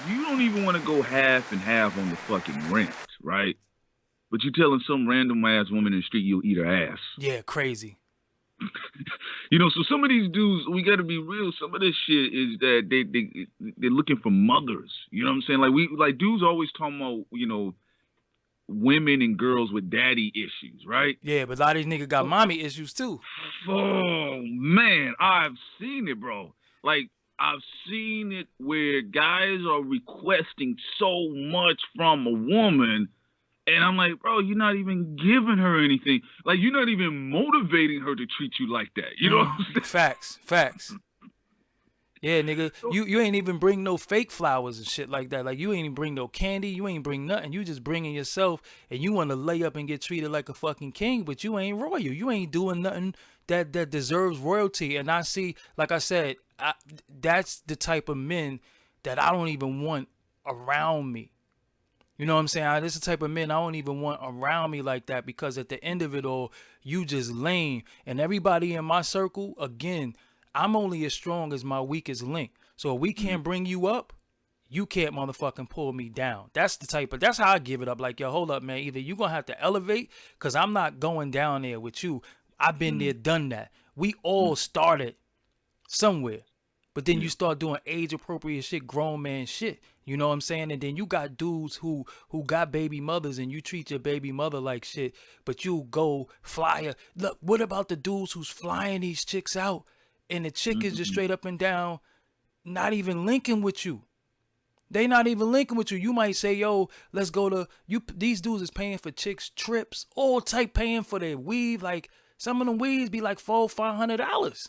A: You don't even want to go half and half on the fucking rent, right? But you telling some random ass woman in the street you'll eat her ass.
B: Yeah, crazy.
A: So some of these dudes, we got to be real. Some of this shit is that they're looking for mothers. You know what I'm saying? Like dudes always talking about women and girls with daddy issues, right?
B: Yeah, but a lot of these niggas got
A: Oh,
B: mommy issues too.
A: oh man, I've seen it, bro. Like I've seen it where guys are requesting so much from a woman, and I'm like, bro, you're not even giving her anything. Like you're not even motivating her to treat you like that. You know what I'm saying?
B: Facts, facts. Yeah, nigga,
A: So,
B: you ain't even bring no fake flowers and shit like that. Like you ain't even bring no candy, you ain't bring nothing. You just bringing yourself, and you want to lay up and get treated like a fucking king, but you ain't royal. You ain't doing nothing that deserves royalty. And I see, like I said, that's the type of men that I don't even want around me. You know what I'm saying? This is the type of men I don't even want around me like that, because at the end of it all, you just lame. And everybody in my circle, again, I'm only as strong as my weakest link. So if we
A: mm,
B: can't bring you up, you can't motherfucking pull me down. That's how I give it up. Like, yo, hold up, man. Either you gonna have to elevate, because I'm not going down there with you. I've been there,
A: mm,
B: done that. We
A: mm,
B: all started somewhere. But then you
A: yeah.
B: start doing age appropriate shit, grown man shit. You know what I'm saying? And then you got dudes who got baby mothers, and you treat your baby mother like shit, but you go fly her. Look, what about the dudes who's flying these chicks out, and the chick is just
A: Mm-mm.
B: straight up and down not even linking with you? They not even linking with you. You might say, yo, let's go to you. These dudes is paying for chicks trips, all type paying for their weave. Like some of them weaves be like $400-$500.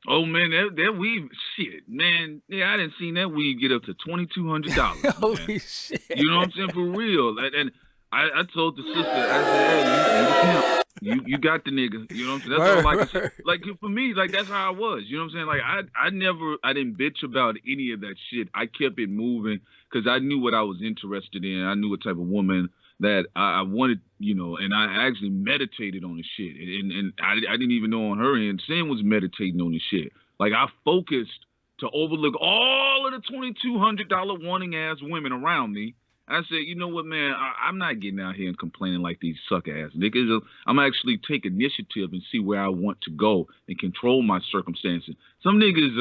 A: Oh man, that weave shit, man. Yeah, I didn't seen that weave get up to $2,200, man.
B: Holy shit.
A: You know what I'm saying? For real. And I told the sister, I said, hey, you the pimp. You got the nigga. You know what I'm saying? That's all
B: Word,
A: I can say.
B: word.
A: Like for me, like that's how I was. You know what I'm saying? Like I didn't bitch about any of that shit. I kept it moving because I knew what I was interested in. I knew what type of woman that I wanted, and I actually meditated on the shit. And I didn't even know on her end, Sam was meditating on the shit. Like I focused to overlook all of the $2,200 wanting ass women around me. I said, you know what, man, I'm not getting out here and complaining like these suck ass niggas. I'm actually take initiative and see where I want to go and control my circumstances. Some niggas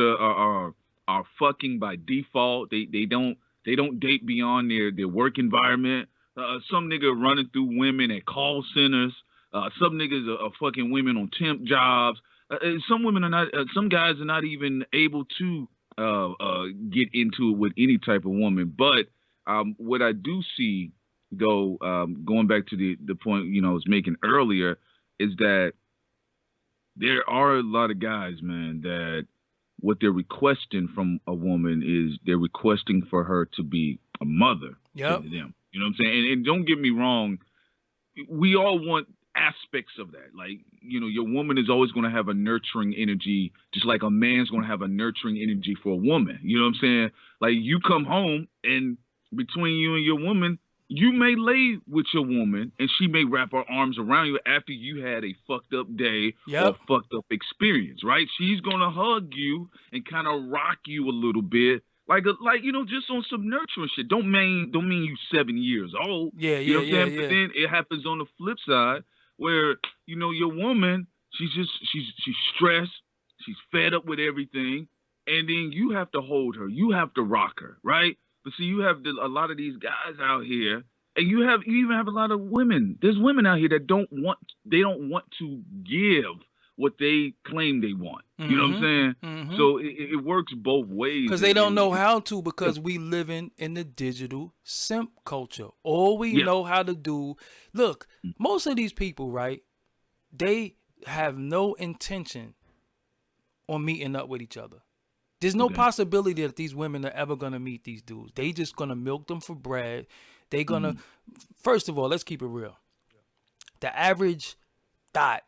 A: are fucking by default. They don't date beyond their work environment. Some nigga running through women at call centers. Some niggas are fucking women on temp jobs. Some women are not. Some guys are not even able to get into it with any type of woman. But what I do see, though, going back to the point I was making earlier, is that there are a lot of guys, man, that what they're requesting from a woman is they're requesting for her to be a mother to
B: Yep.
A: them. You know what I'm saying? And don't get me wrong, we all want aspects of that. Like, your woman is always going to have a nurturing energy, just like a man's going to have a nurturing energy for a woman. You know what I'm saying? Like, you come home and between you and your woman, you may lay with your woman and she may wrap her arms around you after you had a fucked up day or
B: Yep.
A: fucked up experience, right? She's going to hug you and kind of rock you a little bit. Just on some nurturing shit. Don't mean you 7 years old.
B: Yeah.
A: You know
B: Yeah.
A: what I'm
B: Yeah.
A: saying? But
B: Yeah.
A: then it happens on the flip side where your woman, she's stressed, she's fed up with everything, and then you have to hold her, you have to rock her, right? But see, you have a lot of these guys out here, and you even have a lot of women. There's women out here that don't want to give what they claim they want. You know what I'm
B: Mm-hmm.
A: saying?
B: Mm-hmm.
A: So it works both ways,
B: Because they don't know how to, because we living in the digital simp culture. All we
A: yeah,
B: know how to do. Look, most of these people, right? They have no intention on meeting up with each other. There's no
A: okay,
B: possibility that these women are ever gonna meet these dudes. They just gonna milk them for bread. They gonna,
A: mm,
B: first of all, let's keep it real. The average thought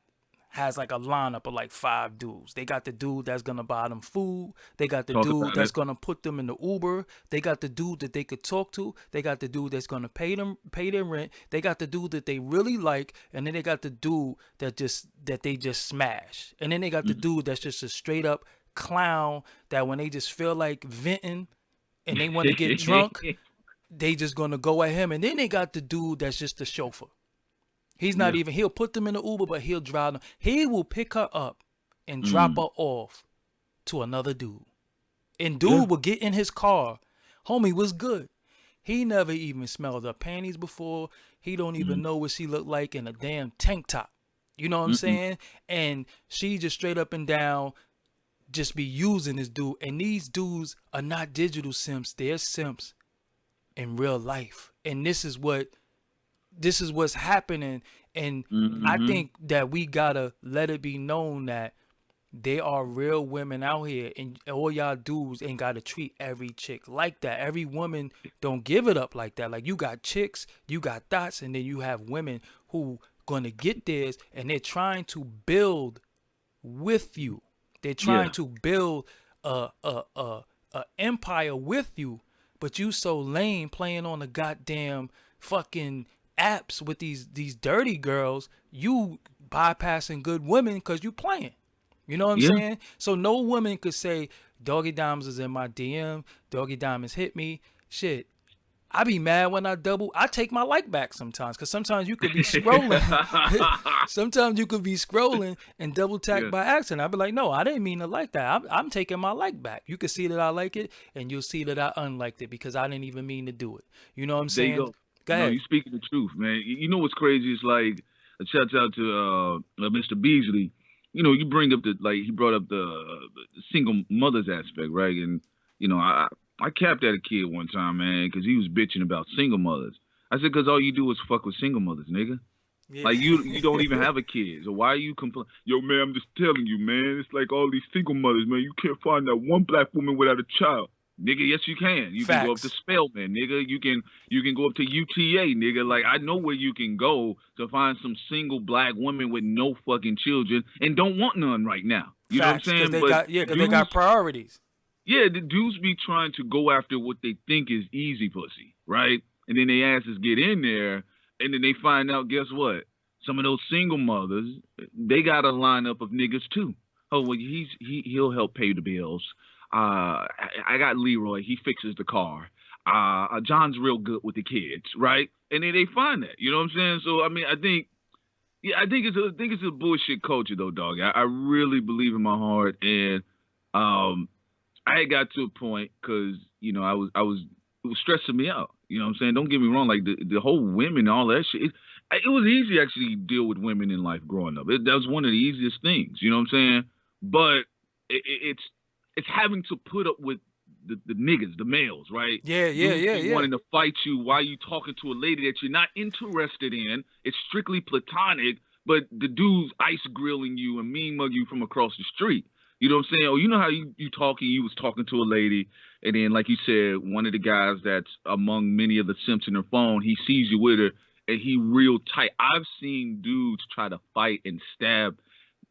B: has like a lineup of like 5 dudes. They got the dude that's gonna buy them food. They got the
A: talk
B: dude
A: about
B: that's
A: it.
B: gonna put them in the Uber. They got the dude that they could talk to. They got the dude that's gonna pay their rent. They got the dude that they really like, and then they got the dude that they just smash. And then they got the
A: Mm.
B: dude that's just a straight up clown that when they just feel like venting and they want to get drunk, they just gonna go at him. And then they got the dude that's just the chauffeur. He's not
A: Yeah.
B: even, he'll put them in the Uber, but he'll drive them. He will pick her up and drop
A: Mm.
B: her off to another dude. And
A: Yeah.
B: dude will get in his car. Homie was good. He never even smelled her panties before. He don't even
A: Mm.
B: know what she looked like in a damn tank top. You know what I'm
A: Mm-mm.
B: saying? And she just straight up and down just be using this dude. And these dudes are not digital simps. They're simps in real life. And this is what's happening. And I
A: Mm-hmm.
B: think that we gotta let it be known that there are real women out here, and all y'all dudes ain't gotta treat every chick like that. Every woman don't give it up like that. Like, you got chicks, you got thoughts, and then you have women who gonna get theirs, and they're trying to build with you. They're trying
A: Yeah.
B: to build a empire with you, but you so lame playing on the goddamn fucking apps with these dirty girls. You bypassing good women because you playing. You know what I'm
A: Yeah.
B: saying? So no woman could say Doggy Dimes is in my DM. Doggy Dimes hit me. Shit, I be mad when I take my like back sometimes, because sometimes you could be scrolling. Sometimes you could be scrolling and double tap
A: Yeah.
B: by accident. I'd be like, no, I didn't mean to like that. I'm taking my like back. You can see that I like it, and you'll see that I unliked it because I didn't even mean to do it. You know what I'm
A: There you
B: saying?
A: go.
B: Go
A: No,
B: ahead.
A: you speaking the truth, man. You know what's crazy? It's like a shout out to Mr. Beasley. You bring up he brought up the single mothers aspect, right? And I capped at a kid one time, man, because he was bitching about single mothers. I said, because all you do is fuck with single mothers, nigga.
B: Yeah.
A: Like you don't even have a kid, so why are you complaining? Yo, man, I'm just telling you, man. It's like all these single mothers, man. You can't find that one black woman without a child, nigga. Yes, you can. You can go up to
B: Facts.
A: Spelman, nigga. You can go up to UTA, nigga. Like I know where you can go to find some single black women with no fucking children and don't want none right now. You know what I'm
B: Facts. Because
A: saying?
B: they
A: But
B: got, yeah, because they
A: dudes,
B: got priorities.
A: yeah, the dudes be trying to go after what they think is easy pussy, right? And then they asses get in there, and then they find out, guess what? Some of those single mothers, they got a lineup of niggas too. Oh, well, he'll help pay the bills. I got Leroy. He fixes the car. John's real good with the kids, right? And then they find that. You know what I'm saying? So I mean, I think it's a bullshit culture though, dog. I really believe in my heart, and um, I had got to a point because I was it was stressing me out. You know what I'm saying? Don't get me wrong, like the whole women and all that shit. It was easy actually to deal with women in life growing up. That was one of the easiest things. You know what I'm saying? But it's having to put up with the niggas, the males, right?
B: Yeah, yeah,
A: Dudes
B: yeah,
A: be
B: yeah.
A: wanting to fight you while you talking to a lady that you're not interested in. It's strictly platonic, but the dude's ice grilling you and mean mug you from across the street. You know what I'm saying? Or you know how you talking, you was talking to a lady, and then like you said, one of the guys that's among many of the simps in her phone, he sees you with her and he real tight. I've seen dudes try to fight and stab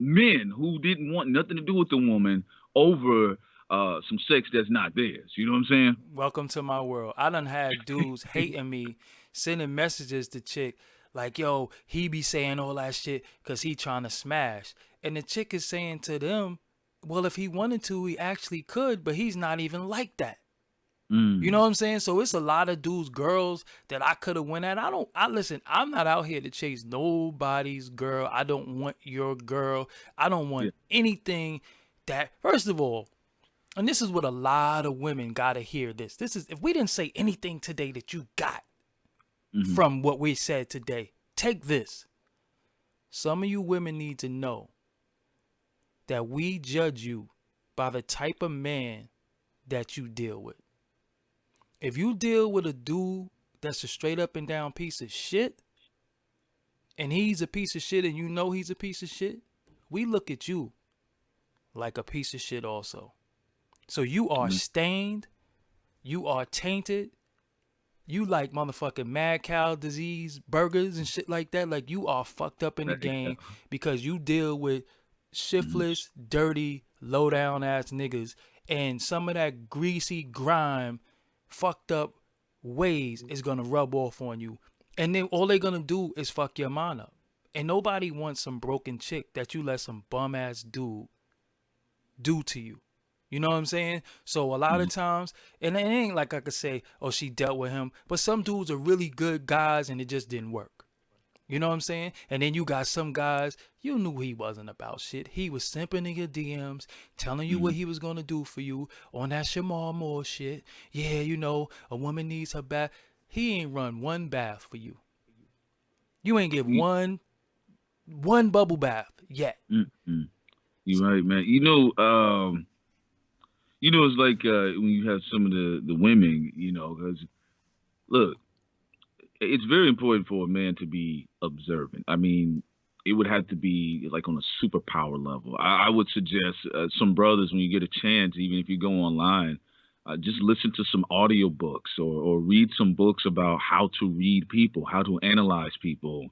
A: men who didn't want nothing to do with the woman over some sex that's not theirs. You know what I'm saying?
B: Welcome to my world. I done had dudes hating me, sending messages to chick like, yo, he be saying all that shit because he trying to smash. And the chick is saying to them, well, if he wanted to, he actually could, but he's not even like that. You know
A: Mm.
B: what I'm saying? So it's a lot of dudes, girls that I could have went at. Listen, I'm not out here to chase nobody's girl. I don't want your girl. I don't
A: Yeah.
B: want anything that, first of all, and this is what a lot of women gotta hear this. This is, if we didn't say anything today that you got
A: Hmm.
B: from what we said today, take this. Some of you women need to know that we judge you by the type of man that you deal with. If you deal with a dude that's a straight up and down piece of shit, and he's a piece of shit and you know he's a piece of shit, we look at you like a piece of shit also. So you are stained, you are tainted, you like motherfucking mad cow disease burgers and shit like that. Like you are fucked up in the game because you deal with shiftless, dirty, low down ass niggas, and some of that greasy grime, fucked up ways is gonna rub off on you. And then all they gonna do is fuck your mind up. And nobody wants some broken chick that you let some bum ass dude do to you. You know what I'm saying? So a lot of times, and it ain't like I could say, oh, she dealt with him, but some dudes are really good guys and it just didn't work. You know what I'm saying? And then you got some guys, you knew he wasn't about shit. He was simping in your DMs, telling you what he was going to do for you on that Shamar Moore shit. Yeah, you know, a woman needs her bath. He ain't run one bath for you. You ain't give one bubble bath yet.
A: Mm-mm. You right, man. It's like when you have some of the women, because look, it's very important for a man to be observant. I mean, it would have to be like on a superpower level. I would suggest some brothers, when you get a chance, even if you go online, just listen to some audiobooks or read some books about how to read people, how to analyze people,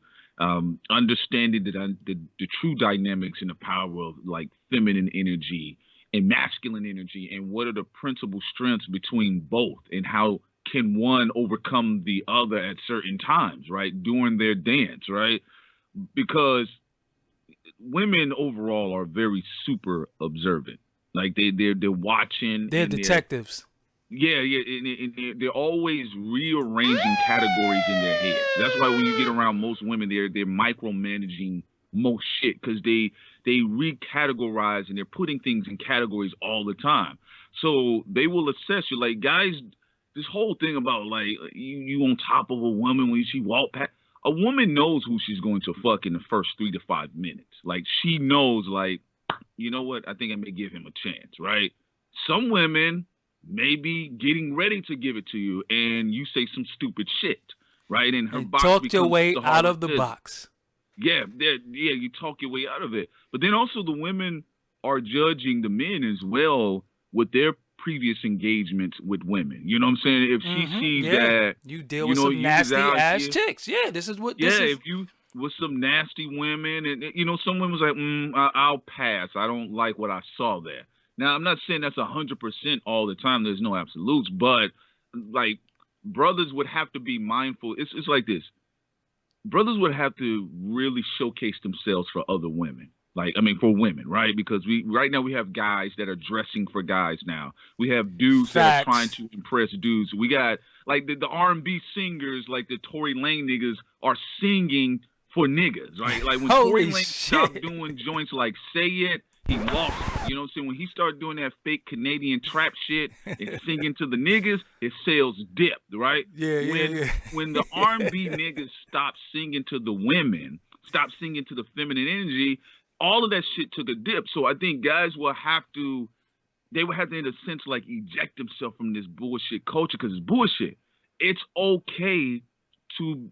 A: understanding the true dynamics and the power of like feminine energy and masculine energy, and what are the principal strengths between both, and how can one overcome the other at certain times, right? During their dance, right? Because women overall are very super observant. Like they're watching
B: They're
A: and they're
B: detectives.
A: yeah, yeah, and they're always rearranging categories in their heads. That's why when you get around most women, they're micromanaging most shit because they recategorize and they're putting things in categories all the time. So they will assess you. Like guys, this whole thing about like you on top of a woman when she walk past. A woman knows who she's going to fuck in the first 3 to 5 minutes. Like she knows, like, you know what? I think I may give him a chance, right? Some women may be getting ready to give it to you, and you say some stupid shit, right? And her
B: And
A: box
B: talked your
A: becomes
B: way
A: the
B: out
A: hardest
B: of the
A: business.
B: box.
A: Yeah, yeah, you talk your way out of it. But then also the women are judging the men as well with their previous engagements with women. You know what I'm saying? If she sees
B: Yeah.
A: that,
B: You deal with some
A: you was
B: nasty
A: out
B: ass
A: here,
B: chicks. Yeah, this is what this
A: yeah,
B: is.
A: if you with some nasty women, and some women was like, I'll pass. I don't like what I saw there. Now, I'm not saying that's 100% all the time. There's no absolutes, but like brothers would have to be mindful. It's like this. Brothers would have to really showcase themselves for other women. Like, I mean, for women, right? Because right now we have guys that are dressing for guys now. We have dudes that are trying
B: Facts.
A: to impress dudes. We got like the R&B singers, like the Tory Lane niggas, are singing for niggas, right? Like when Tory
B: Holy
A: Lane stopped
B: shit.
A: doing joints like Say It, he lost it. You know what I'm saying? When he started doing that fake Canadian trap shit and singing to the niggas, his sales dipped, right?
B: Yeah,
A: When
B: yeah,
A: when the R&B niggas stopped singing to the women, stopped singing to the feminine energy, all of that shit took a dip. So I think guys will have to, they would have to, in a sense, like eject themselves from this bullshit culture because it's bullshit. It's okay to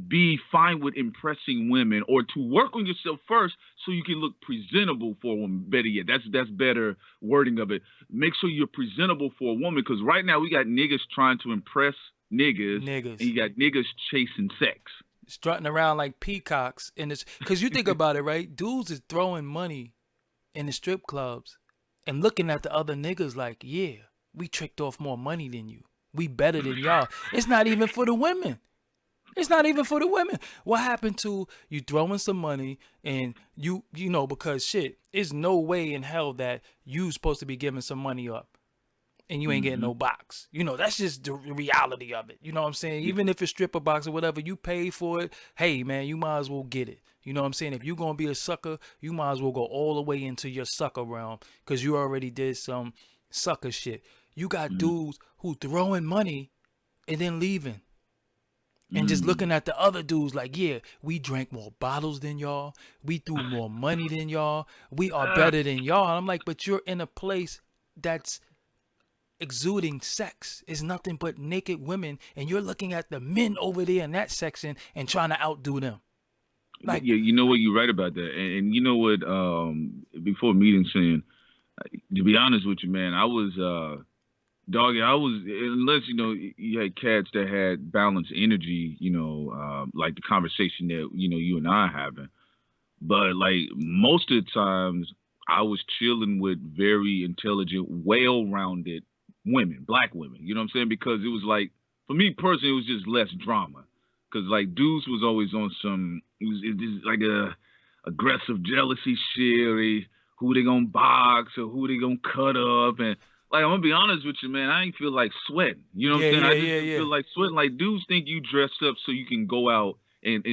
A: be fine with impressing women or to work on yourself first so you can look presentable for a woman. Better yet, that's better wording of it. Make sure you're presentable for a woman because right now we got niggas trying to impress niggas and
B: Niggas
A: you got niggas chasing sex.
B: strutting around like peacocks in this. Cause you think about it, right? Dudes is throwing money in the strip clubs and looking at the other niggas like, yeah, we tricked off more money than you. We better than y'all. It's not even for the women. It's not even for the women. What happened to you throwing some money and you know, because shit, there's no way in hell that you supposed to be giving some money up and you ain't getting
A: Mm-hmm.
B: no box. You know, that's just the reality of it. You know what I'm saying?
A: Yeah.
B: Even if it's stripper box or whatever, you pay for it. Hey man, you might as well get it. You know what I'm saying? If you're gonna be a sucker, you might as well go all the way into your sucker realm because you already did some sucker shit. You got
A: Mm-hmm.
B: dudes who throwing money and then leaving and just
A: Mm-hmm.
B: looking at the other dudes like, yeah, we drank more bottles than y'all. We threw more money than y'all. We are better than y'all. And I'm like, but you're in a place that's exuding sex. It's nothing but naked women. And you're looking at the men over there in that section and trying to outdo them. Like,
A: Yeah, you know what? You're right about that. And you know what? Before meeting Sin, to be honest with you, man, I was Doggy, I was unless you know you had cats that had balanced energy, like the conversation that you and I are having. But like most of the times, I was chilling with very intelligent, well-rounded women, black women. You know what I'm saying? Because it was like for me personally, it was just less drama. Because like dudes was always on some, it was like a aggressive jealousy shit, or who they gonna box or who they gonna cut up, and like I'm gonna be honest with you, man, I ain't feel like sweating. You know what I'm
B: yeah,
A: saying?
B: yeah,
A: I just
B: yeah,
A: didn't
B: yeah.
A: feel like sweating. Like dudes think you dressed up so you can go out and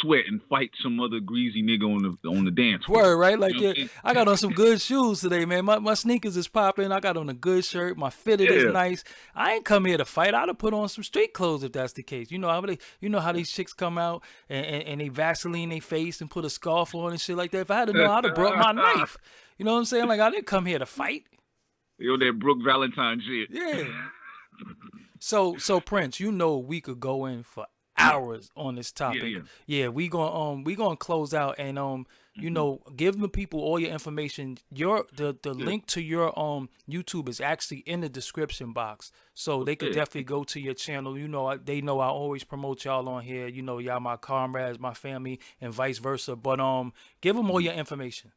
A: sweat and fight some other greasy nigga on the dance floor.
B: Word, right?
A: You
B: Like,
A: know what
B: yeah,
A: I'm
B: I got on some good shoes today, man. My sneakers is popping. I got on a good shirt. My fitted is
A: saying?
B: nice. I ain't come here to fight. I'd have put on some street clothes if that's the case. You know how these chicks come out and they Vaseline their face and put a scarf on and shit like that. If I had to know, I'd have brought my
A: Yeah.
B: knife. You know what I'm saying? Like, I didn't come here to fight.
A: That Brooke Valentine shit.
B: Yeah. So Prince, you know we could go in for hours on this
A: Yeah,
B: topic.
A: yeah.
B: Yeah, we gonna close out and
A: Hmm.
B: give the people all your information. The
A: Yeah,
B: link to your YouTube is actually in the description box, so they could
A: yeah.
B: definitely go to your channel. They know I always promote y'all on here. Y'all my comrades, my family, and vice versa. But give them all your information.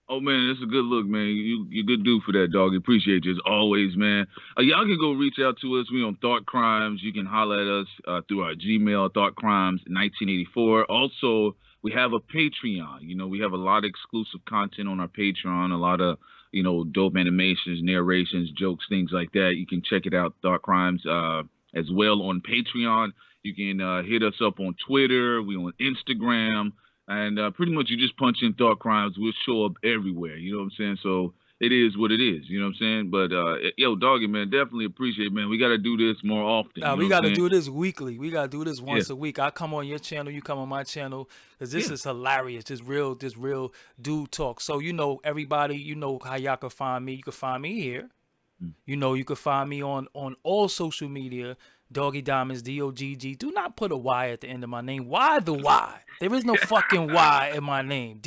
A: Oh man, that's a good look, man. You good dude for that, dog. Appreciate you as always, man. Y'all can go reach out to us. We on Thought Crimes. You can holler at us through our Gmail, Thought Crimes 1984. Also, we have a Patreon. We have a lot of exclusive content on our Patreon. A lot of dope animations, narrations, jokes, things like that. You can check it out, Thought Crimes, as well on Patreon. You can hit us up on Twitter. We on Instagram. And pretty much you just punch in Thought Crimes, we'll show up everywhere. You know what I'm saying? So it is what it is. You know what I'm saying? But yo, Doggy man, definitely appreciate it, man. We got to do this more often.
B: Nah,
A: You know
B: we
A: what
B: got to
A: I'm saying?
B: do this weekly. We got to do this
A: Yeah,
B: once a week. I come on your channel, you come on my channel, because this
A: yeah.
B: is hilarious. This real dude talk. So, everybody, how y'all can find me. You can find me here.
A: Mm.
B: You can find me on all social media. Doggy Diamonds, Dogg. Do not put a Y at the end of my name. Why the Y? There is no fucking Y in my name.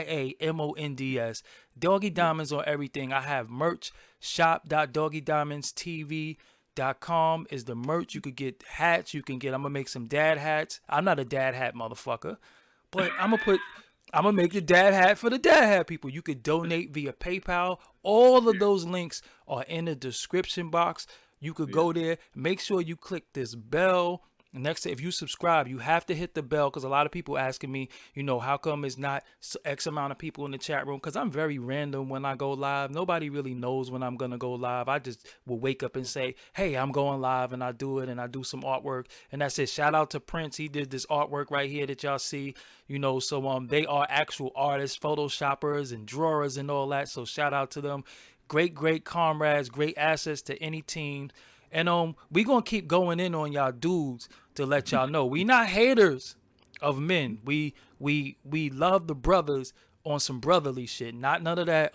B: DOGGIEDIAMONDS. Doggy
A: Yeah,
B: Diamonds on everything. I have merch. Shop.doggydiamondstv.com is the merch. You could get hats. I'm gonna make some dad hats. I'm not a dad hat motherfucker, but I'm gonna make the dad hat for the dad hat people. You could donate via PayPal. All of those links are in the description box. You could
A: yeah.
B: go there. Make sure you click this bell. Next, if you subscribe, you have to hit the bell because a lot of people asking me, how come it's not X amount of people in the chat room? Because I'm very random when I go live. Nobody really knows when I'm going to go live. I just will wake up and say, hey, I'm going live, and I do it, and I do some artwork. And that's it. Shout out to Prince. He did this artwork right here that y'all see, so they are actual artists, photoshoppers, and drawers and all that. So shout out to them. Great comrades, great assets to any team. And we gonna keep going in on y'all dudes to let y'all know we not haters of men. We love the brothers on some brotherly shit, not none of that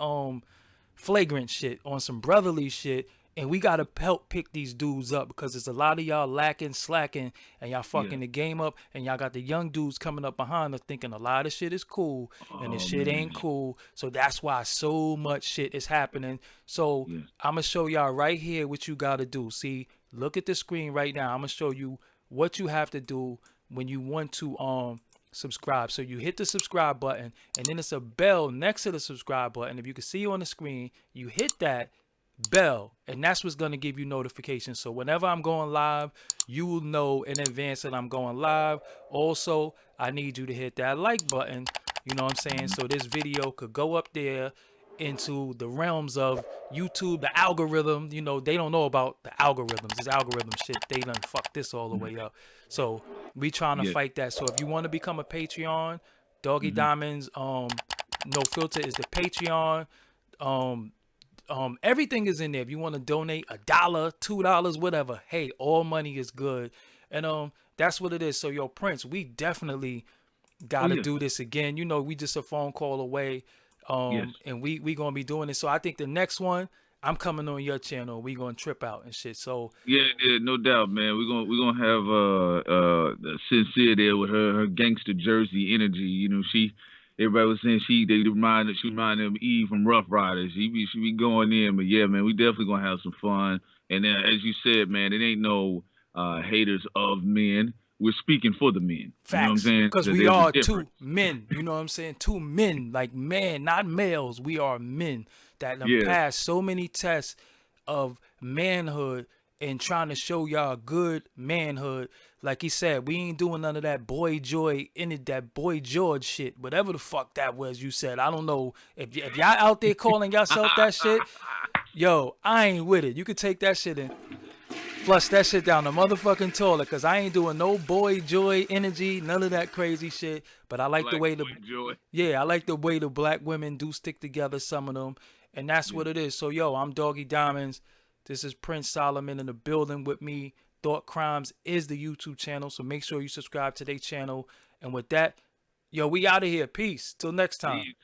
B: flagrant shit, on some brotherly shit. And we gotta help pick these dudes up because there's a lot of y'all slacking, and y'all
A: Yeah.
B: fucking the game up, and y'all got the young dudes coming up behind us thinking a lot of shit is cool, and the
A: Oh
B: shit
A: man.
B: ain't cool. So that's why so much shit is happening. So
A: Yes.
B: I'm gonna show y'all right here what you gotta do. See, look at the screen right now. I'm gonna show you what you have to do when you want to subscribe. So you hit the subscribe button, and then it's a bell next to the subscribe button. If you can see on the screen, you hit that bell, and that's what's going to give you notifications. So whenever I'm going live, you will know in advance that I'm going live. Also, I need you to hit that like button, you know what I'm saying, so this video could go up there into the realms of YouTube, the algorithm. You know, they don't know about the algorithms. This algorithm shit, they done fucked this all the way up. So we trying to
A: Yeah.
B: fight that. So if you want to become a Patreon, Doggy Diamonds No Filter is the Patreon. um Everything is in there. If you want to donate $1, $2, whatever, hey, all money is good. And that's what it is. So yo, Prince, we definitely
A: Oh
B: gotta
A: yeah.
B: do this again. You know, we just a phone call away.
A: Yes.
B: And we gonna be doing it. So I think the next one, I'm coming on your channel. We gonna trip out and shit. So
A: Yeah, yeah, no doubt, man. We're gonna have Sincere there with her gangster Jersey energy. You know, everybody was saying she reminded of Eve from Rough Riders. She be going in, but yeah, man, we definitely gonna have some fun. And then, as you said, man, it ain't no haters of men. We're speaking for the men. You know what I'm
B: facts.
A: saying?
B: Because
A: That
B: we
A: there's a
B: are
A: difference.
B: two men, you know what I'm saying? Two men, like man, not males. We are men that done
A: Yeah,
B: passed so many tests of manhood and trying to show y'all good manhood. Like he said, we ain't doing none of that boy joy in it, that boy George shit, whatever the fuck that was you said. I don't know if y'all out there calling yourself that shit. Yo, I ain't with it. You could take that shit and flush that shit down the motherfucking toilet, cause I ain't doing no boy joy energy, none of that crazy shit. But I like the
A: Black
B: way
A: boy joy.
B: I like the way the black women do stick together, some of them, and that's
A: Yeah.
B: what it is. So yo, I'm Doggy Diamonds. This is Prince Solomon in the building with me. Thought Crimes is the YouTube channel, so make sure you subscribe to their channel. And with that, yo, we out of here. Peace. Till next time.
A: Peace.